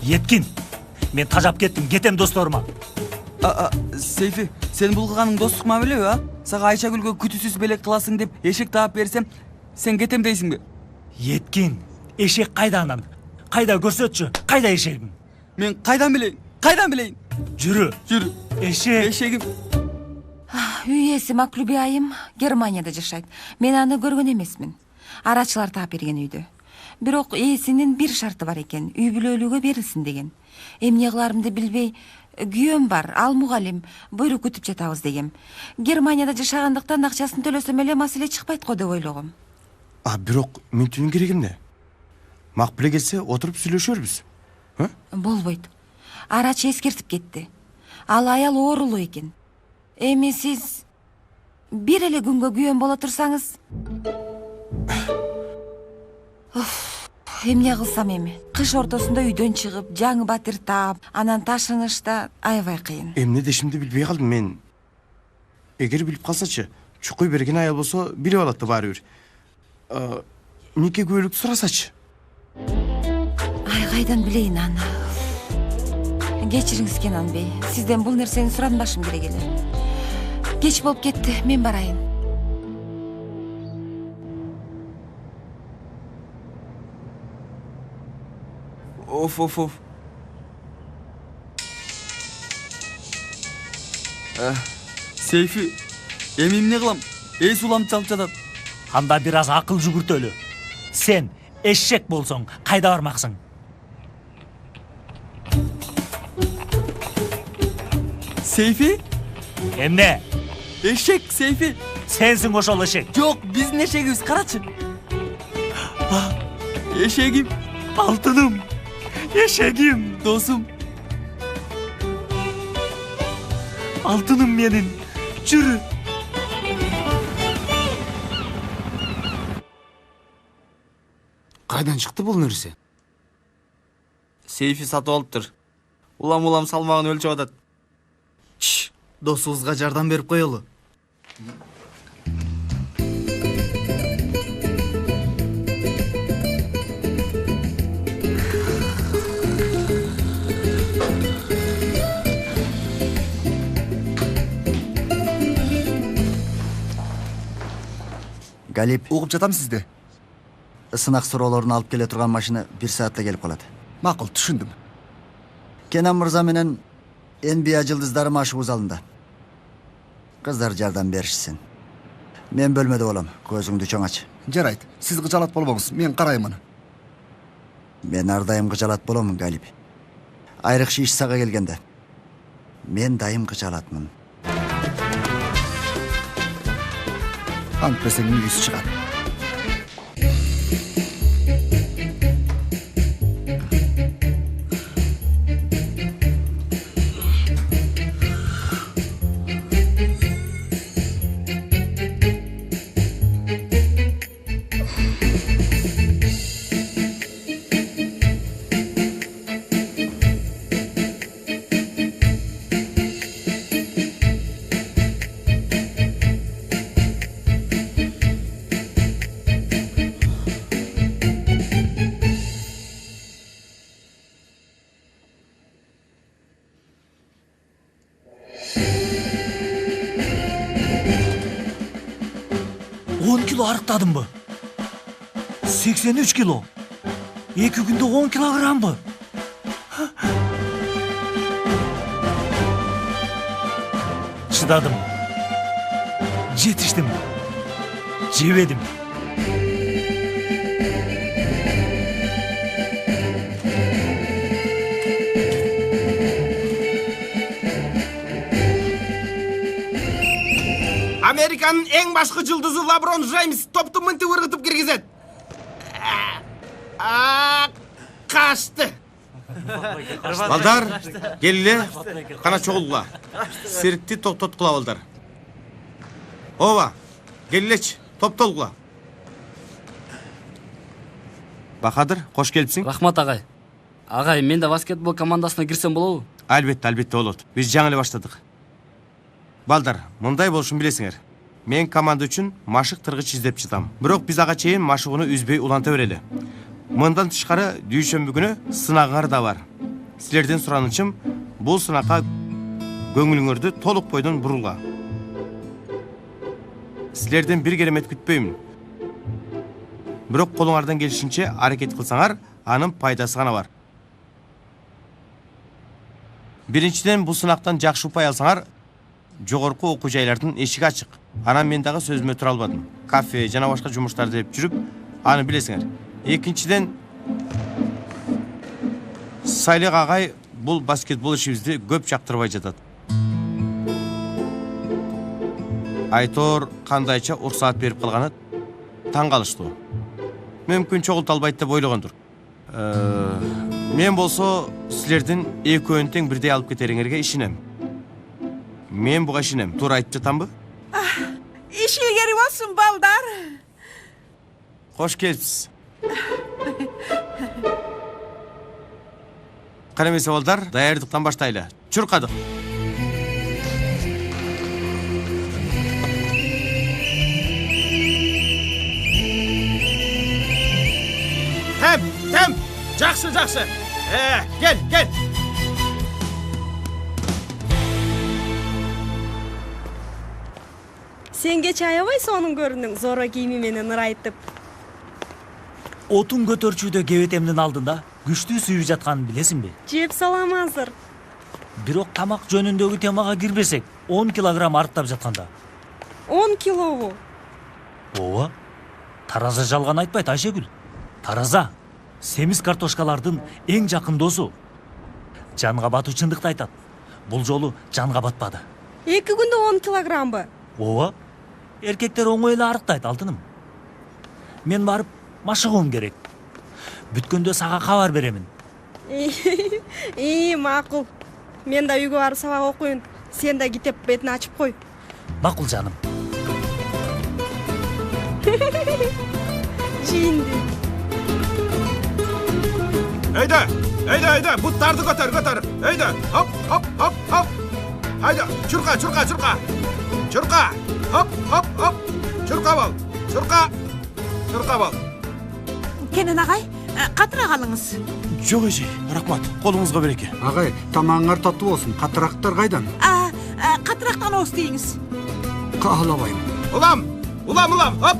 Еткин, мен тажап кеттим, кетем досторума. Сейфи, сен бул кылганың достук мамилеби, а? Сага Айшагүлгө күтүүсүз белек кыласың деп эшек таап берсем, сен кетем дейсиңби? Еткин, эшек кайда анан? Кайда, көрсөтчү, кайда эшегиң? Мен кайдан билейин? Жүрү. Эшегим. Үй ээси Маклуби айым Германияда жашайт. Мен аны көргөн эмесмин. Арачылар таап берген үйдө. Бирок ээсинин бир шарты бар экен, үй бүлөлүгө берилсин деген. Эмне кыларымды билбей, күйөөм бар, ал мугалим, буйрук күтүп жатабыз дегем. Германияда жашагандыктан акчасын төлөсөм эле маселе чыкпайт го деп ойлогом. Бирок мүнтүүнүн кереги эмне? Макбуле келсе, отуруп сүйлөшөрбүз. Болбойт. Арач эскертип кетти. Ал аял оорулуу экен. Эми сиз бир эле күнгө күйөөм боло турсаңыз. Эмне кылсам эми? Кыш ортосунда үйдөн чыгып, жаңы батир таап, анан ташынышта аябай кыйын. Эмне дешимди билбей калдым мен. Эгер билип калсачы, чукуй берген аял болсо билип алат да баары бир. Нике күбөлүк сурасачы. Кайдан билейин аны? Кечириңиз, Кенан бей. Сизден бул нерсени суранбашым керек эле. Кеч болуп кетти, мен барайын. Оф. Сейфи, эми эмне кылам? Эс улам чалып жатат. Анда бир аз акыл жүгүртөлү. Сен эшек болсоң, кайда бармаксың? Сейфи? Эмне? Эшек Сейфи. Сенсиң ошол эшек. Жок, биздин эшегибиз, карачы. Эшегим. Алтыным. Эшегим. Досум. Алтыным менин. Жүрү. Кайдан чыкты бул нерсе? Сейфи сатып алыптыр. Улам салмагын өлчөп атат. Досубузга жардам берип коелу. Галип. Угуп жатам сизди. Сынак суроолорун алып келе турган машина 1 саатта келип калат. Макул, түшүндүм. Кенан мырза менен NBA жылдыздары машыгуу залында. Кыздар жардам беришсин. Мен бөлмөдө болом. Көзүңдү чоң ач. Жарайт. Сиз кыжалат болбоңуз. Мен карайм аны. Мен ар дайым кыжалат боломун, Галип. Айрыкча иш сага келгенде. Мен дайым кыжалатмын. Антпесең үйүс чыгат. Арықтадым 83 кило. 2 күндө 10 килограммбы? Чыдадым. Жетиштим. Жебедим. Американын эң башкы жылдызы Лаброн Джеймс топту мынтип ыргытып киргизет. Качты. Балдар, келиле, кана чогулгула. Сиркти токтоткула балдар. Ооба, келилечи, топтолгула. Бахадыр, кош келипсиң. Рахмат агай. Агай, мен да баскетбол командасына кирсем болобу? Албетте болот. Биз жаңы эле баштадык. Балдар, мындай болушун билесиңер. Мен команда үчүн машык тыргыч издеп жатам. Бирок биз ага чейин машыгууну үзбөй уланта берели. Мындан тышкары дүйшөмбү күнү сынагыңар да бар. Силерден суранычым, бул сынакка көңүлүңөрдү толук бойдон бурулга. Силерден бир керемет күтпөймүн. Бирок колуңардан келишинче аракет кылсаңар, анын пайдасы гана бар. Биринчиден, бул сынактан жакшы упай алсаңар, жогорку окуу жайлардын эшиги ачык. Анан мен дагы сөзүмө тура албадым. Кафе жана башка жумуштарды деп жүрүп, аны билесиңер. Экинчиден, Сайлык агай бул баскетбол ишибизди көп жактырбай жатат. Айтор кандайча уруксаат берип калганы таң калыштуу. Мүмкүн чогулта албайт деп ойлогондур. Мен болсо силердин экөөнү тең бирдей алып кетериңерге ишенем. Мен буга ишенем. Туура айтып жатамбы? Иш илгери болсун, балдар. Кош келипсиз. Кана эмесе балдар, даярдыктан баштайлы. Чуркадык. Тем, жакшы. Кел. Сен кече аябай сонун көрүнүң, зора кийими менен ырайтып. Отун көтөрчүүдө кебетемдин алдында күчтүү сүйүп жатканын билесиңби? Жеп салам азыр. Бирок тамак жөнүндөгү темага кирбесек, 10 килограмм арттап жатканда. 10 килобу? Ооба. Тараза жалган айтпайт, Айшегүл. Тараза семиз картошкалардын эң жакын досу. Жанга батуу чындыкты айтат. Бул жолу жанга батпады. 2 күндө 10 килограммбы? ооба эркектер оңой эле арыктайт алтыным. Мен барып машыгуум керек. Бүткөндө сага кабар беремин. Макул. Мен да үйгө барып сабак окуйун. Сен да китеп бетин ачып кой. Макул жаным. Жиинди. Haydi, butlardı götür. Haydi, hop. Haydi, çurka. Çurka, hop. Çurka bol. Kenan agay, катыраак алыңыз. Жок эже, рахмат. Колуңузга береке. Агай, тамагыңар таттуу болсун. Катырактар кайдан? Катырактан ооз дейиңиз. Каалабайм. Улам, hop.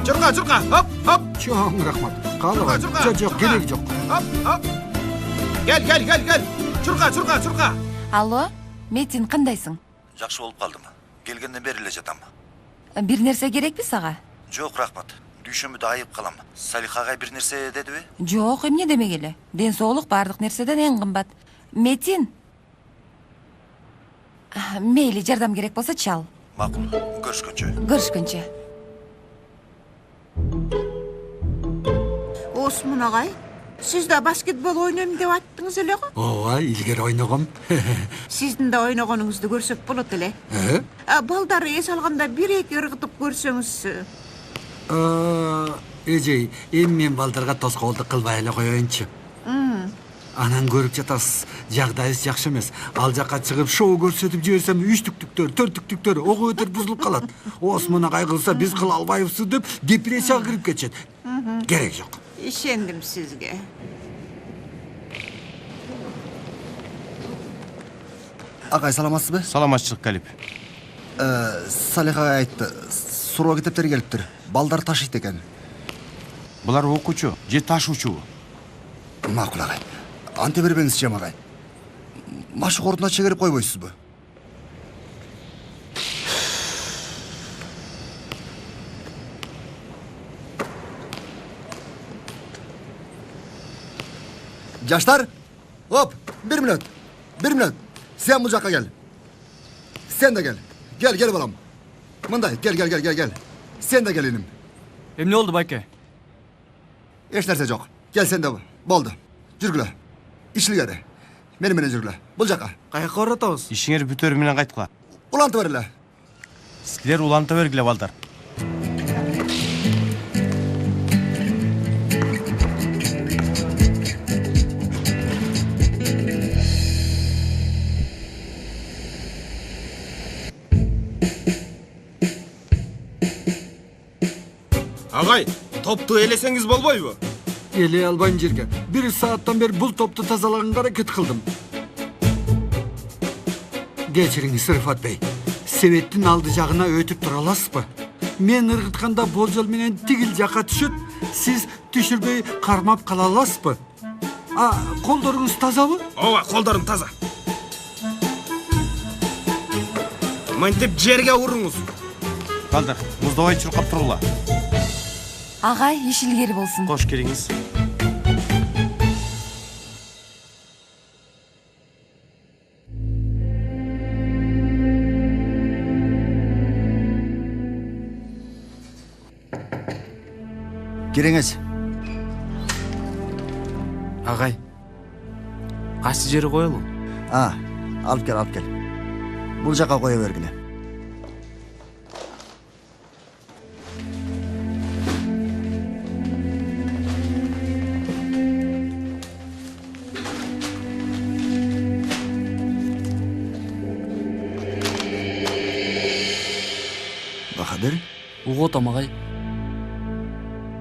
Çurka, hop. Чоң рахмат. Каалабайм. Жок, кереги жок. Hop. Gel. Çurka. Алло, Метин, кандайсың? Жакшы болуп калдым. Келгенден бери эле жатам. Бир нерсе керекпи сага? Жок, рахмат. Дүйшөмбүдө айып калам. Салих агай бир нерсе дедиби? Жок, эмне демек эле. Ден соолук баардык нерседен эң кымбат. Метин. Мейли, жардам керек болсо чал. Макул. Көрүшкөнчө. Осмон агай, сиз да баскетбол ойнойм деп айттыңыз эле го? Ооба, илгери ойногом. Сиздин да ойногонуңузду көрсөк болот эле. Балдар эс алганда 1-2 ыргытып көрсөңүз. Эжей, эми мен балдарга тоскоолдук кылбай эле коеюнчу. Анан көрүп жатасыз, жагдайыбыз жакшы эмес. Ал жакка чыгып шоу көрсөтүп жиберсем 3-түктүктөр, 4-түктүктөр ого өтөр бузулуп калат. Осмон агай кылса биз кыла албайбыз деп депрессияга кирип кетет. Керек жок. Ишендим сизге. Агай, саламатсызбы? Саламатчылык, Калип. Салих агай айтты, суроо китептер келиптир. Балдар ташыйт экен. Булар окуучу же ташуучу? Макул агай. Анте бербеңиз жем агай. Машык ордуна чегерип койбойсузбу? Жаштар, оп, 1 минут. Sen bu жаққа кел. Sen de gel. Gel balam. Мындай, gel. Sen de gel inim. Эмне болду, байке? Эч нерсе жок. Gel sen de. Болду. Жүргүлө. Ишилгери. Мени менен жүргүлө. Бул жакка. Каяка баратабыз? Ишиңер бүтөр менен кайткыла. Улантып бергиле. Силер уланта бергиле, балдар. Агай, топту элесеңиз болбойбу? Элей албайм жерге. 1 сааттан бери бул топту тазалаганга аракет кылдым. Кечириңиз, Рыфат бей. Себеттин алды жагына өтүп тура аласызбы? Мен ыргытканда болжол менен тигил жакка түшөт, сиз түшүрбөй кармап кала аласызбы? Колдоруңуз тазабы? Ооба, колдорум таза. Мынтип жерге уруңуз. Балдар, муздабай чуркап турула. Агай, ишилгери болсун. Кош келиңиз. Кириңиз. Агай, кайсы жери коелу? Алып кел. Бул жакка кое бергиле. Бахадыр? Уготом, агай.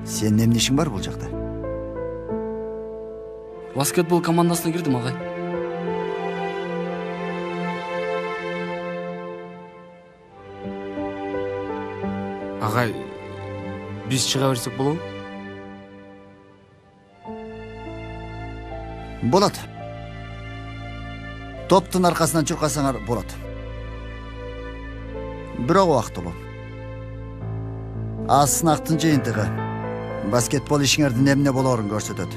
Сенин эмне ишиң бар бул жакта? Баскетбол командасына кирдим, агай. Агай, биз чыга берсек болобу? Болот. Топтун аркасынан чуркасаңар болот. Бирок убактылуу. Сынактын жыйынтыгы баскетбол ишиңердин эмне болоорун көрсөтөт.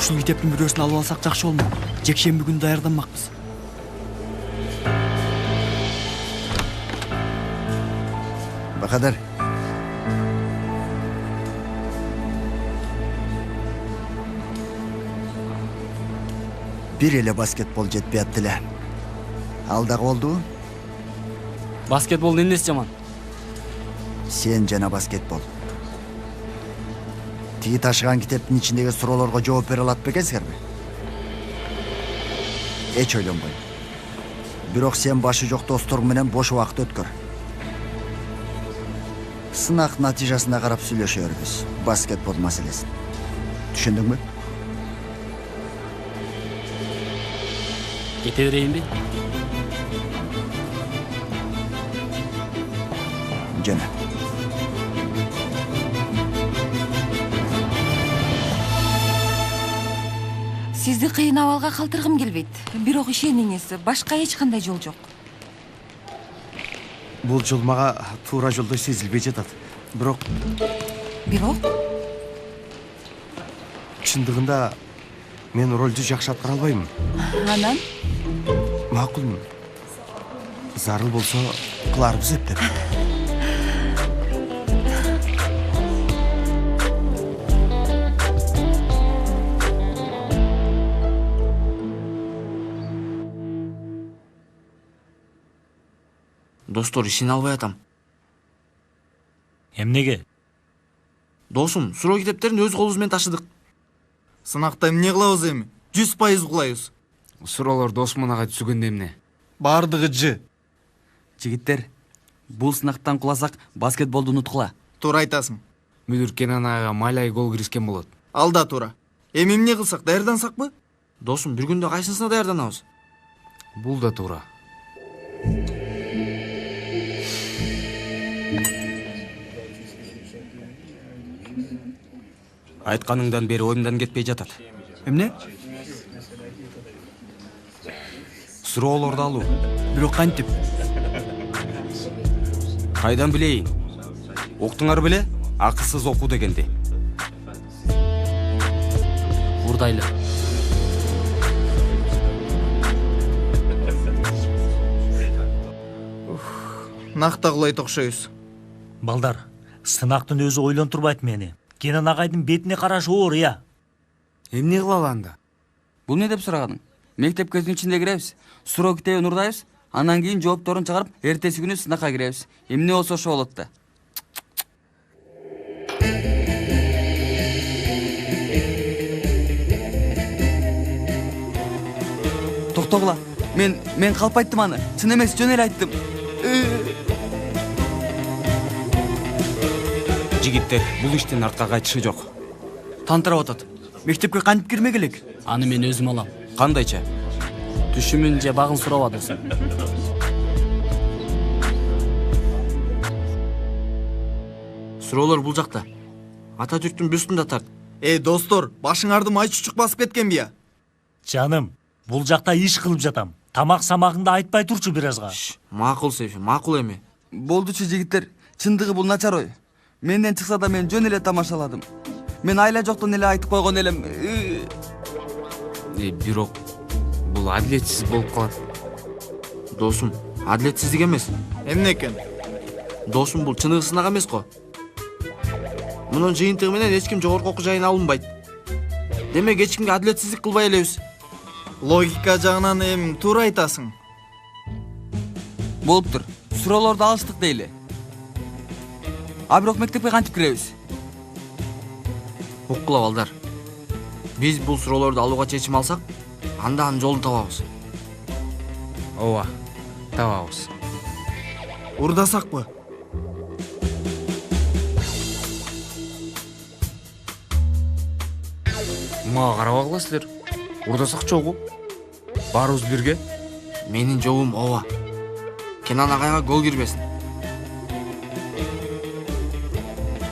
ушул китептин бирөөсүн алып алсак жакшы болмок. Жекшемби күнү даярданмакпыз. Бакадар. Бир эле баскетбол жетпей атты эле. Ал дагы болду? Баскетболдун эмнеси жаман? Сен жана баскетбол. Тиги ташыган китептин ичиндеги суроолорго жооп бере алат бекенсиңерби? Эч ойлонбой. Бирок сен башы жок досторуң менен бош убакыт өткөр. Сынак натыйжасына карап сүйлөшөрбүз баскетбол маселесин. Түшүндүңбү? Кете берейинби? Жана. Сизди кыйын абалга калтыргым келбейт. Бирок ишениңиз, башка эч кандай жол жок. Бул жол мага туура жолдой сезилбей жатат. Бирок чындыгында мен ролду жакшы аткара албайм. Анан? Макулмун. Зарыл болсо кыларбыз эптеп. Достор, ишине албай атам. Эмнеге? Досум, суроо китептерин өз колубуз менен ташыдык. Сынакта эмне кылабыз эми? 100% кулайбыз. Суроолор досмун ага түзгөндө эмне? Бардыгы жы. Жигиттер, бул сынактан куласак баскетболду унуткула. Туура айтасың. Мүдүр Кенан ага майлай гол киришкен болот. Ал да туура. Эми эмне кылсак, даярдансакпы? Досум, бир күндө кайсысына даярданабыз? Бул да туура. Айтканыңдан бери оюмдан кетпей жатат. Эмне? Суроолорду алуу. Бирок кантип? Кайдан билейин? Уктуңар беле? Акысыз окуу дегенди. Урдайлы. Накта кулайт окшойбуз. Балдар, сынактын өзү ойлонтурбайт мени. Кенан агайдын бетине караш оор, я. Эмне кылалы анда? Бул не деп сураганың? Мектеп көзүнүн ичинде киребиз, суроо китебин урдайбыз, анан кийин жоопторун чыгарып, эртеси күнү сынакка киребиз. Эмне болсо ошо болот да. Токтогула, мен калп айттым аны. Чын эмес, жөн эле айттым. Жигиттер, бул иштин артка кайтышы жок. Тантырап атат. Мектепке кантип кирмек элек? Аны мен өзүм алам. Кандайча? Түшүмүн же багын сурап атасың. Суроолор бул жакта. Ата Түрктүн бюстунда тарт. Достор, башыңарды май чучук басып кеткен бия? Жаным, бул жакта иш кылып жатам. Тамак самагыңды айтпай турчу бир азга. Макул Сейфи, макул эми. Болдучу жигиттер, чындыгы бул начар ой. Менден чыкса да мен жөн эле тамашаладым. Мен айла жоктон эле айтып койгон элем. Бирок бул адилетсиз болуп калат. Досум, адилетсиздик эмес. Эмне экен? Досум, бул чыныгы сынак эмес го. Мунун жыйынтыгы менен эч ким жогорку окуу жайына алынбайт. Демек эч кимге адилетсиздик кылбай элебиз. Логика жагынан туура айтасың. Болуптур. Суроолорду алыштык дейли. А бирок мектепке кантип киребиз? Уккула балдар. Биз бул суроолорду алууга чечим алсак, анда анын жолун табабыз. Ооба, табабыз. Урдасакпы? Мага карабагыла силер. Урдасак жогу. Баарыбыз бирге. Менин жобум ооба. Кенан агайга гол кирбесин.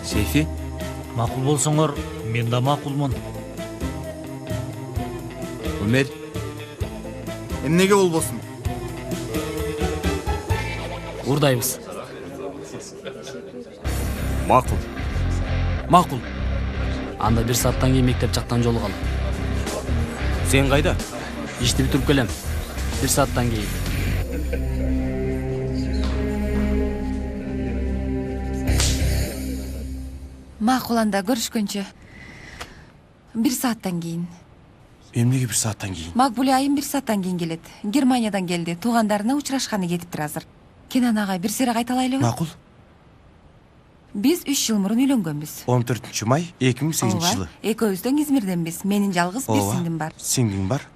Сейфи? Макул болсоңор, мен да макулмун. Өмер? Эмнеге болбосун? Урдайбыз. Макул. Макул. Анда 1 сааттан кийин мектеп жактан жолугалы. Сен кайда? Ишти бүтүрүп келем. 1 сааттан кийин. Макул анда, көрүшкөнчө. 1 сааттан кийин. Эмнеге 1 сааттан кийин? Макбуле айым 1 сааттан кийин келет. Германиядан келди. Туугандарына учурашканы кетиптир азыр. Кенан агай, бир сыйра кайталайлыбы? Макул. Биз 3 жыл мурун үйлөнгөнбүз. 14 май 2008 жылы. Экөөбүздөн Измирденбиз. Менин жалгыз бир сиңдим бар. Сиңдиң бар?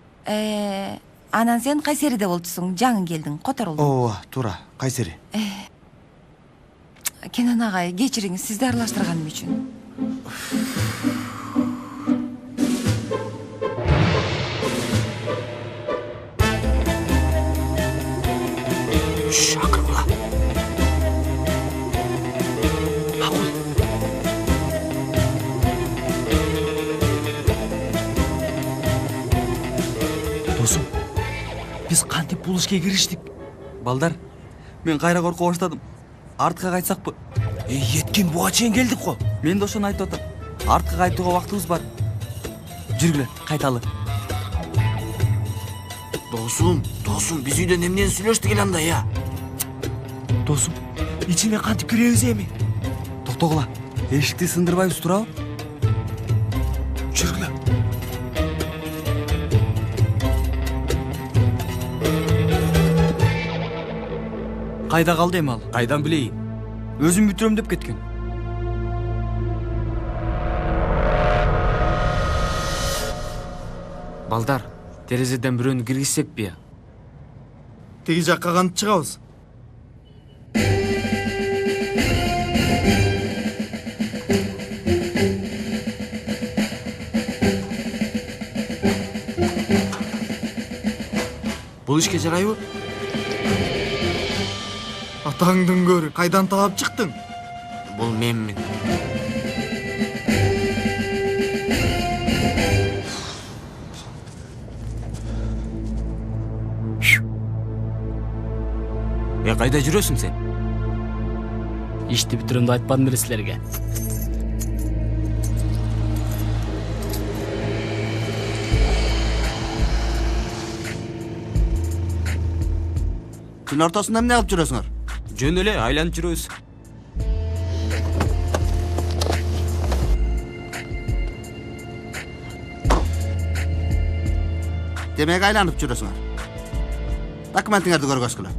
Анан сен Кайсериде болчусуң, жаңы келдиң, которулдуң. Ооба, туура. Кайсери. Кенан агай, кечириңиз, сизди аралаштырганым үчүн. Акырла. Макул. Досум, биз кантип бул ишке кириштик? Балдар, мен кайра коркуп баштадым. Артка кайтсакпы? Еткен буга чейин келдик го. Мен да ошону айтып атам. Артка кайтууга убактыбыз бар. Жүргүлө, кайталы. Досум, биз үйдөн эмнени сүйлөштүк эле анда я? Досум, ичине кантип киребиз эми? Токтогула, эшикти сындырбайбыз, турабы? Жүргүлө. Кайда калды эми ал? Кайдан билейин? Өзүм бүтүрөм деп кеткен. Балдар, терезеден бирөөнү киргизсекпи? Теги жакка кантип чыгабыз? Бул ишке жарайбы? Атаңдын көрү, кайдан таап чыктың? Бул менмин. Кайда жүрөсүң сен? Ишти бүтүрөм деп айтпадым беле силерге. Түн ортосунда эмне кылып жүрөсүңөр? Жөн эле айланып жүрөбүз. Демек айланып жүрөсүңөр. Документиңерди көргөзгүлө.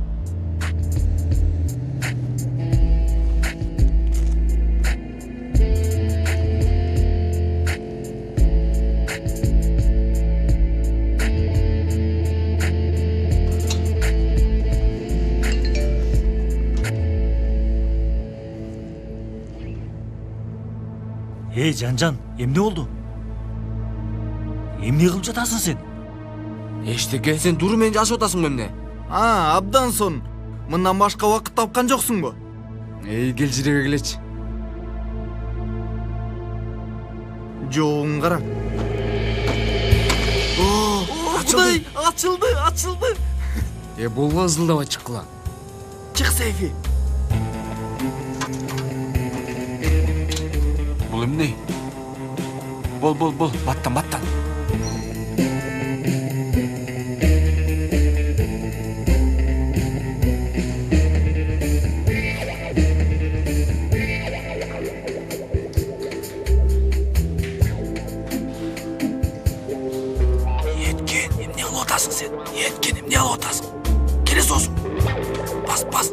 Жан, эмне болду? Эмне кылып жатасың сен? Эчтеке, сен дуру менен жашып атасың эмне? Абдан сон. Мындан башка убакыт тапкан жоксуңбу? Кел жиреге келечи. Жоогун кара. Кудай, ачылды. Болго ызылдабай чыккыла. Чык, Сейфи. Бул эмне? Бол, баттан. Еткен, эмне кылып атасың сен? Еткен, эмне кылып атасың? Келе соосуң. Бас. Бас.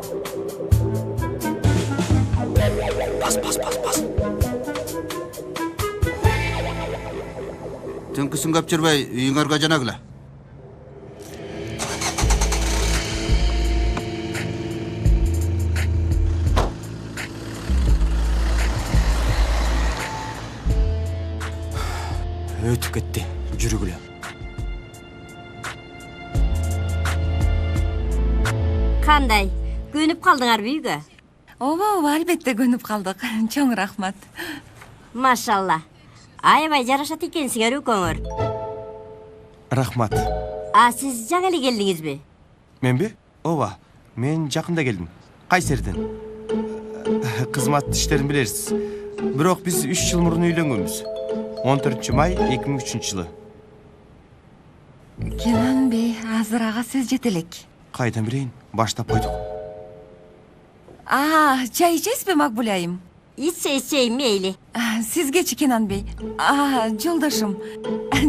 Түнкүсүн көп жүрбөй, үйүңөргө жөнөгүлө. Өтүп кетти. Жүргүлө. Кандай? Көнүп калдыңарбы үйгө? Ооба, албетте көнүп калдык. Чоң рахмат. Машалла. Аябай жарашат экенсиңер экөөңөр. Рахмат. Сиз жаңы эле келдиңизби? Менби? Ооба, мен жакында келдим. Кайсерден. Кызмат иштерин билерсиз. Бирок биз 3 жыл мурун үйлөнгөнбүз. 14 май 2003 жылы. Kenan Бey, азыр ага сөз жете элек. Кайдан билейин? Баштап койдук. Чай ичесизби, Макбул айым? İçeyim meyli. Сизгечи, Kenan Бей. Жолдошум.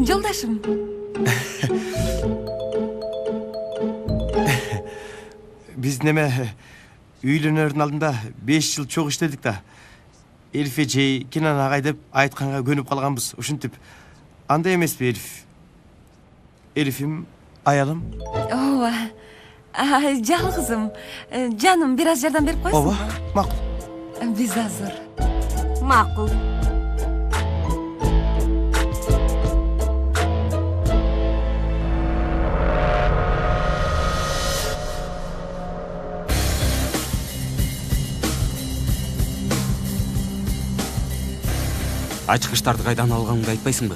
Жолдошум. Биз неме үйлөнөрдүн алдында 5 жыл чогуу иштедик да. Элиф эжей, Кенан агай деп айтканга көнүп калганбыз. Ушинтип андай эмеспи Элиф? Элифим, аялым. Ооба. Жалгызым. Жаным, бир аз жардам берип койсуңбу? Ооба, макул. Биз азыр. Makul. Ачкычтарды кайдан алганыңды айтпайсыңбы?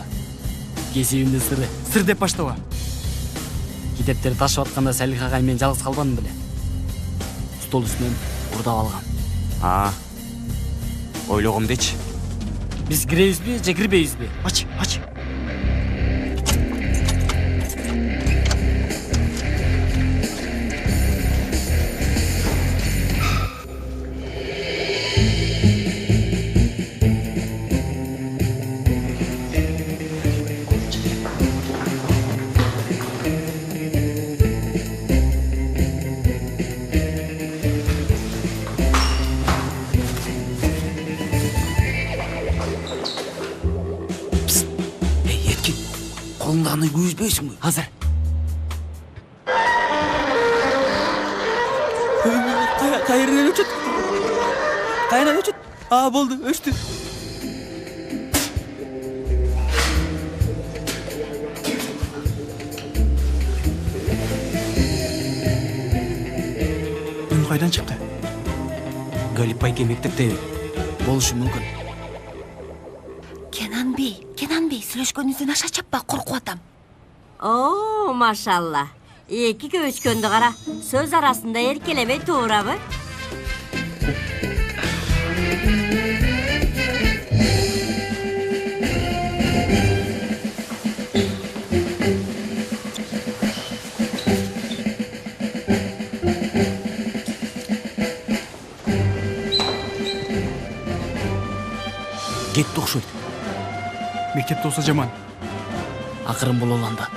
Кесибимде сыры. Сыр деп баштаба. Китептерди ташып атканда Салих агай мен жалгыз калбадым беле. Стол үстүнөн урдап алган. Ойлогом дечи. Биз киребизби же кирбейбизби? Ач. Колуңдагыны күйүзбөйсүңбү? Азыр. Кайерден өчөт? Кайерден өчөт? Болду, өчтү. Үн кайдан чыкты? Галип байке мектептеби? Болушу мүмкүн. Kenan Bey, сүйлөшкөнүбүздөн аша чаппа, коркуп атам. Oo maşallah. Эки көчкөндү кара. Сөз арасында эркелебей туурабы? Кетти окшойт. Мектепте болсо жаман. Акырын боло алганда.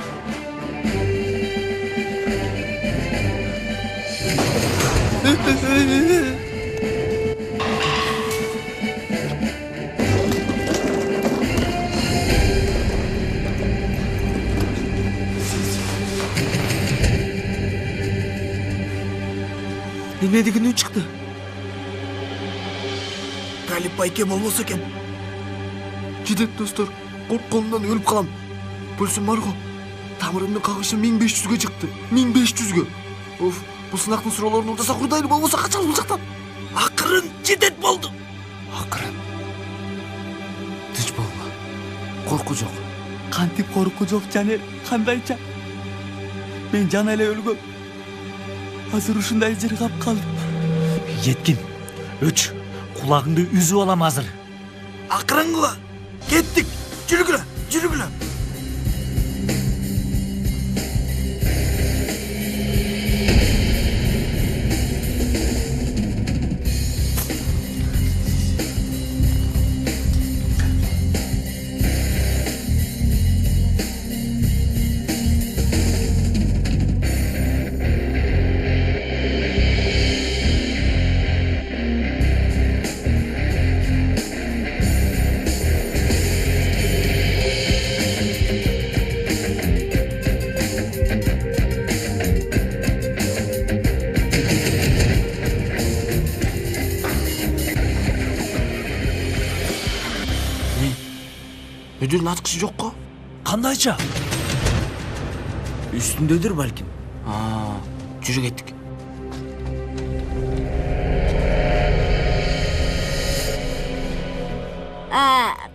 Неме деген үн чыкты? Галип байке болбосо экен. Жидет достор, коркконумдан өлүп калам. Білсін бар ғой, тамырымның қағышы 1500-ге чықты. 1500-ге. Оф, бұл сынақтың сұрауларын ордаса құрдайлы болмаса қачан бұл жақтан. Ақырын жедет болды. Ақырын. Тыч болма. Корку жоқ. Кантип корку жоқ, Жанер? Кандайча? Мен жан эле өлгөм. Азыр ушундай жыргап калдым. Еткин, өч, кулагыңды үзүп алам азыр. Ақырын кыла. Кеттик. Жүргүлө, жүргүлө. Müdürün atkısı yok ko? Kandayça? Üstündedir belki. Жүрүп кеттик.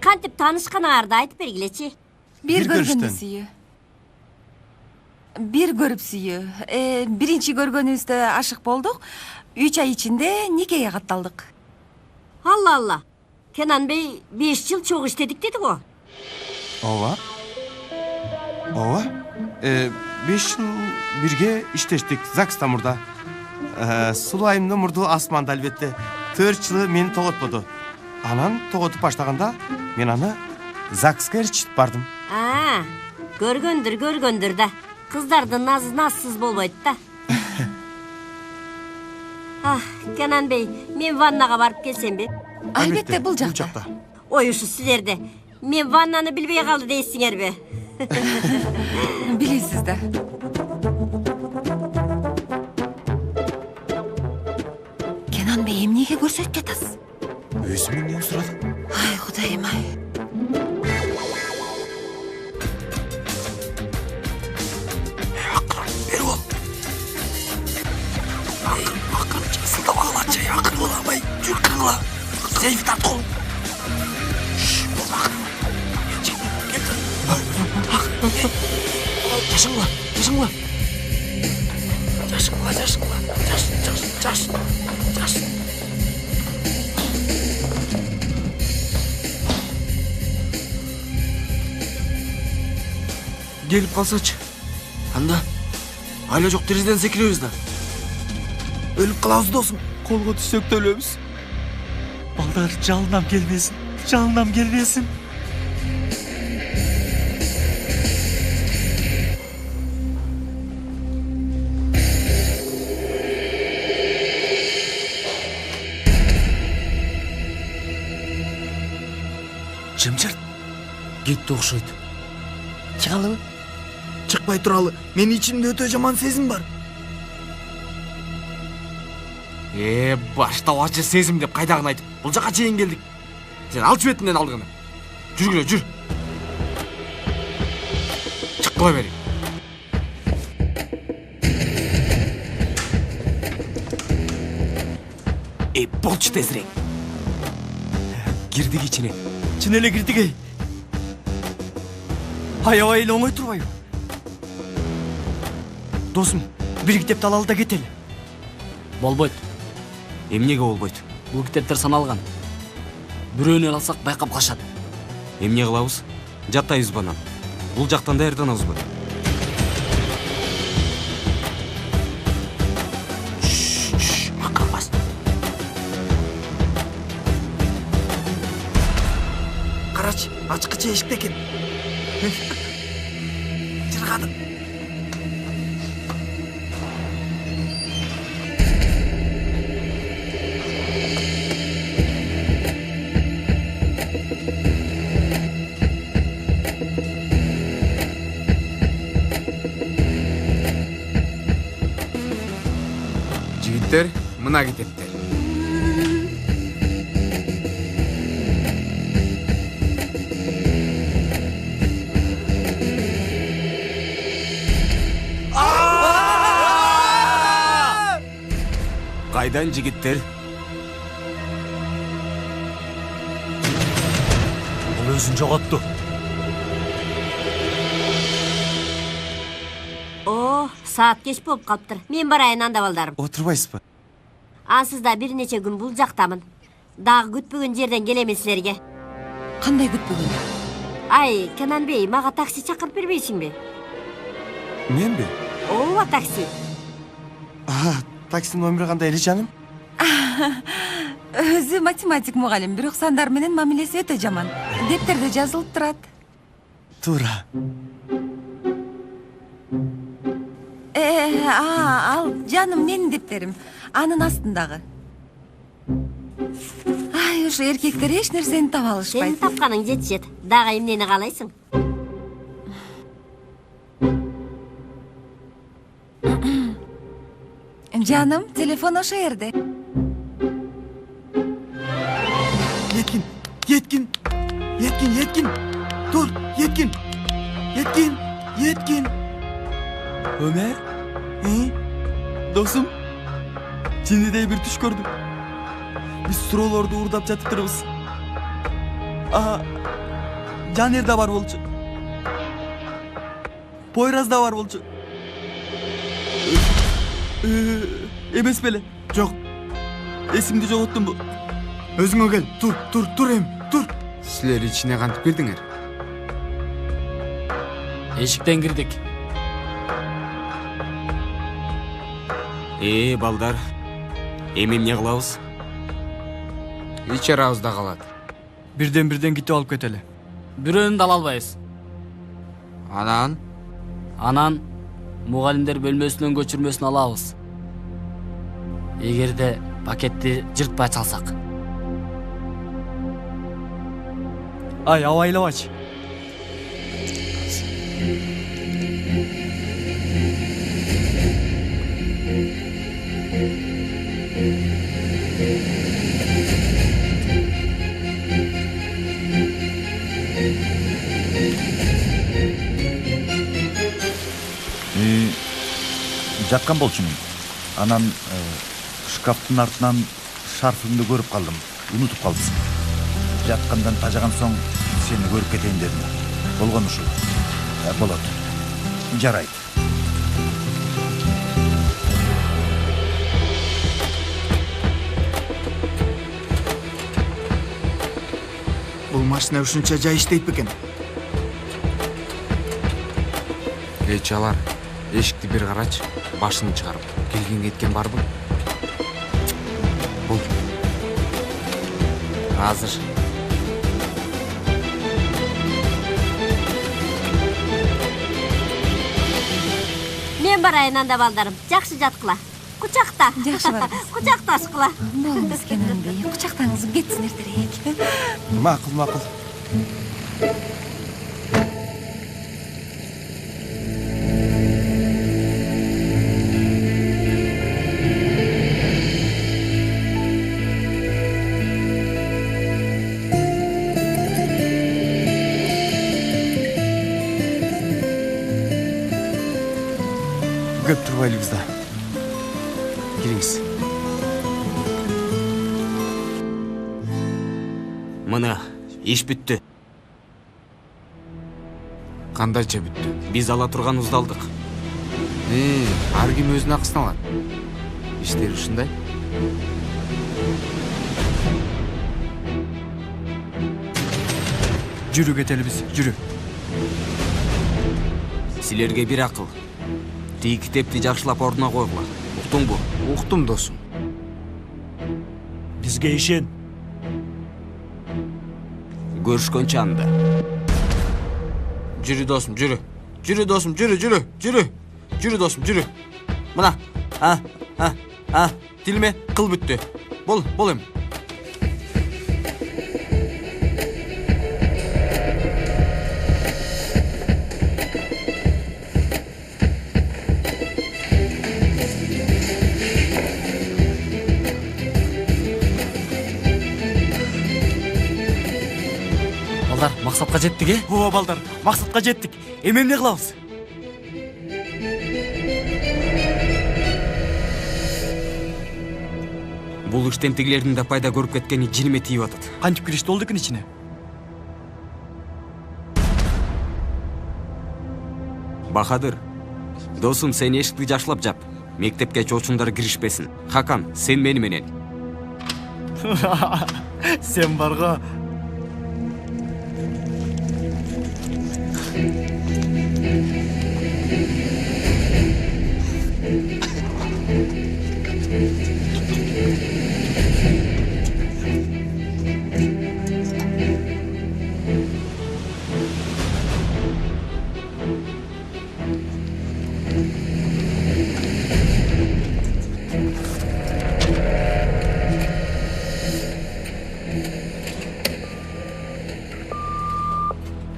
Кантип таанышканыңарды айтып бергилечи. Бир көргөнү сүйүү. Бир көрүп сүйүү. Биринчи көргөнүбүздө ашык болдук. 3 ай ичинде никеге катталдык. Алла алла. Kenan Bey 5 жыл чогуу иштедик деди го. Ооба. 5 жыл бирге иштештик ЗАГСта мурда. Сулайымды мурду асманда албетте. 4 жылы мени тоготподу. Анан тоготуп баштаганда мен аны ЗАГСка ээрчитип бардым. Көргөндүр да. Кыздардын назы назсыз болбойт да. Кенанбей, мен ваннага барып келсемби? Албетте, бул жакта. Ой, ушу силерде. Мен ваннаны билбей калды дейсиңерби? Билесиз да. Кенанбей, эмнеге көрсөтүп жатасыз? Өзү менден сурады. Ай, Кудайым ай. Akıllamay, cürkünla. Seyfi tat kol. Yaşınla. Gelip kalsaç. Анда. Айла жок терезеден секиребиз да. Өлүп калабыз досум. Колго түссөк да өлөбүз. Балдар, жалынам келбесин. Жымжырт. Кетти окшойт. Чыгалыбы? Чыкпай туралы. Менин ичимде өтө жаман сезим бар. Башта ачы сезим деп кайдагын айтып. Бул жака чейин келдик. Сен алчы бетинден алдыгына. Жүргүлө, жүр. Чыккыла бери. Болчу тезирээк. Кирдик ичине. Чын эле кирдик эй. Аябай эле оңой турбайбы? Досум, бир китепти алалы да кетели. Болбойт. Эмнеге болбойт? Бул китептер саналган. Бирөөнү алсак байкап калышат. Эмне кылабыз? Жаттайбызбы анан? Бул жактан даярданабызбы? Макалбас. Карачы, ачкычы эшикте экен. Жыргадым. Жигиттер, мына китептер. Кайдан жигиттер? Бул өзүн жоготту. Saat geç болуп калыптыр. Мен барайын анда балдарым. Отурбайсызбы? Ансыз да бир нече күн бул жактамын. Дагы күтпөгөн жерден келемен силерге. Кандай күтпөгөн? Ай, Кенанбей, мага такси чакырып бербейсиңби? Менби? Ооба, такси. Таксинин номери кандай эле жаным? Өзү математик мугалим, бирок сандар менен мамилеси өтө жаман. Дептерде жазылып турат. Туура. Ал жаным менин дептерим. Анын астындагы. Ай, ушу эркектер эч нерсени таба алышпайт. Сенин тапканың жетишет. Дагы эмнени каалайсың? Жаным, телефон ошо жерде. Yetkин. Dur, Yetkin. Ömer? Досум, чындыдай бир түш көрдүм. Биз суроолорду уурдап жатып турабыз. Жанер да бар болчу. Пойраз да бар болчу. Эмес беле? Жок. Эсимди жоготтумбу. Өзүңө кел. Тур эми. Тур. Силер ичине кантип кирдиңер? Эшиктен кирдик. Балдар, эми эмне кылабыз? ичер абызда калат. Бирден китип алып кетели. Бирөөнү да ала албайбыз. Анан мугалимдер бөлмөсүнөн көчүрмөсүн алабыз. Эгерде пакетти жыртпай чалсак. Ай, абайлабачы. Жаткан болчумун. Анан шкафтын артынан шарфыңды көрүп калдым. Унутуп калдым. Жаткандан тажаган соң сени көрүп кетейин дедим. Болгон ушул. Болот. Жарайт. Бул машина ушунча жай иштейт бекен? Чалар, эшикти бир карач, башын чыгарып, келген кеткен барбы? Бул. Азыр. Мен барайын анда балдарым. Жакшы жаткыла. Кучакта. Жакшы барабыз. Кучакташкыла. Болуңуз Кененбей, кучактаңызып кетсиңер дерек. Макул. Көп турбайлыбыз да. Кириңиз. Мына, иш бүттү. Кандайча бүттү? Биз ала турганыбызды алдык. Ар ким өзүнүн акысын алат. Иштер ушундай. Жүрү кетели биз, жүрү. Силерге бир акыл. Тиги китепти жакшылап ордуна койгула. Уктуңбу? Уктум досум. Бизге ишен. Көрүшкөнчө анда. Жүрү досум, жүрү. Жүрү досум, жүрү. Жүрү досум, жүрү. Мына. Тилме кыл бүттү. Бол эми. Балдар, максатка жеттик, Ооба балдар, максатка жеттик. Эми эмне кылабыз? Бул иштен тигилердин да пайда көрүп кеткени жиниме тийип атат. Кантип киришти болду экен ичине? Бахадыр, досум, сен эшикти жакшылап жап. Мектепке чоочундар киришпесин. Хакан, сен мени менен. Сен барго.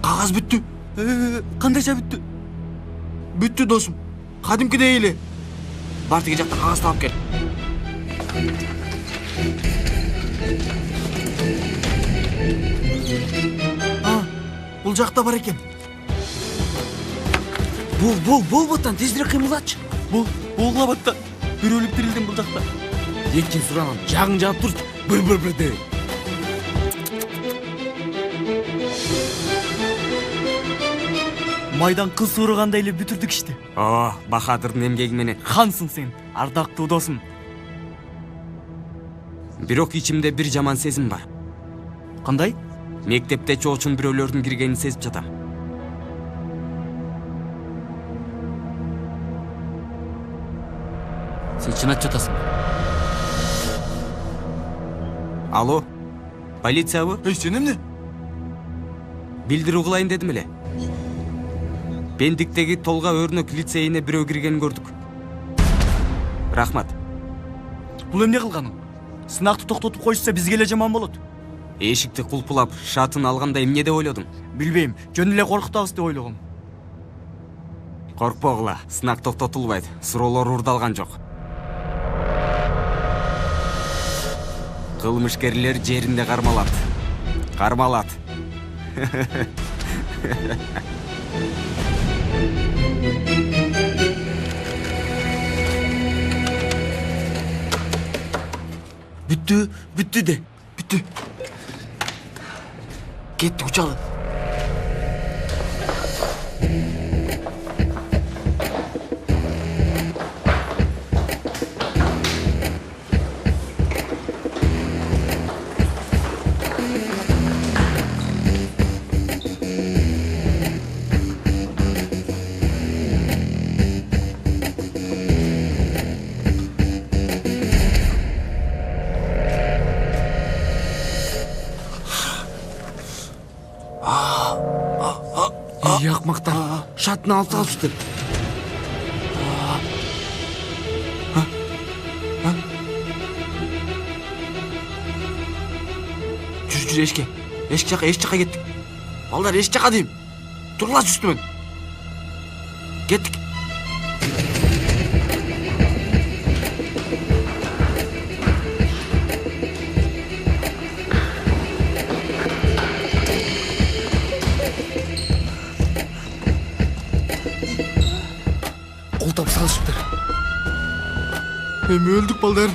Кагаз бүттү. Кандайча бүттү? Бүттү досум. Кадимкидей эле. Бар тиги жакта кагаз таап кел. Бул жакта бар экен. Болботтан тезирээк кыймылдачы. Болботтан. Бирөөлүк тирилдим бул жакта. Экин суранан жагың жаап тур, бір де. Майдан кыз сурагандай эле бүтүрдүк ишти. Бахадырдын эмгеги менен. Хансың сен, ардактуу досум. Бирок ичимде бир жаман сезим бар. Кандай? Мектепте чоочун бирөөлөрдүн киргенин сезип жатам. Сен чын айтып жатасың. Алло, полициябы? Эй, сен эмне? Билдирүү кылайын дедим эле. Бендиктеги Толга өрнөк лицейине бирөө киргенин көрдүк. Рахмат. Бул эмне кылганың? Сынакты токтотуп коюшса бизге эле жаман болот. Эшикти кулпулап, шатын алганда эмне деп ойлодуң? Билбейм, жөн эле коркутабыз деп ойлогом. Коркпогула, сынак токтотулбайт. Суроолор урдалган жок. Кылмышкерлер жеринде кармалат. Кармалат. Бүттү де. Бүттү. Кетти учалы. Ey akmaktар, шатын алып салыптыр. Жүр эшикке. Эшик жака кеттик. Балдар эшик жака дейм. Турлач үстүмөн. Кеттик. Кол таап салышыптыр. Эми өлдүк балдар.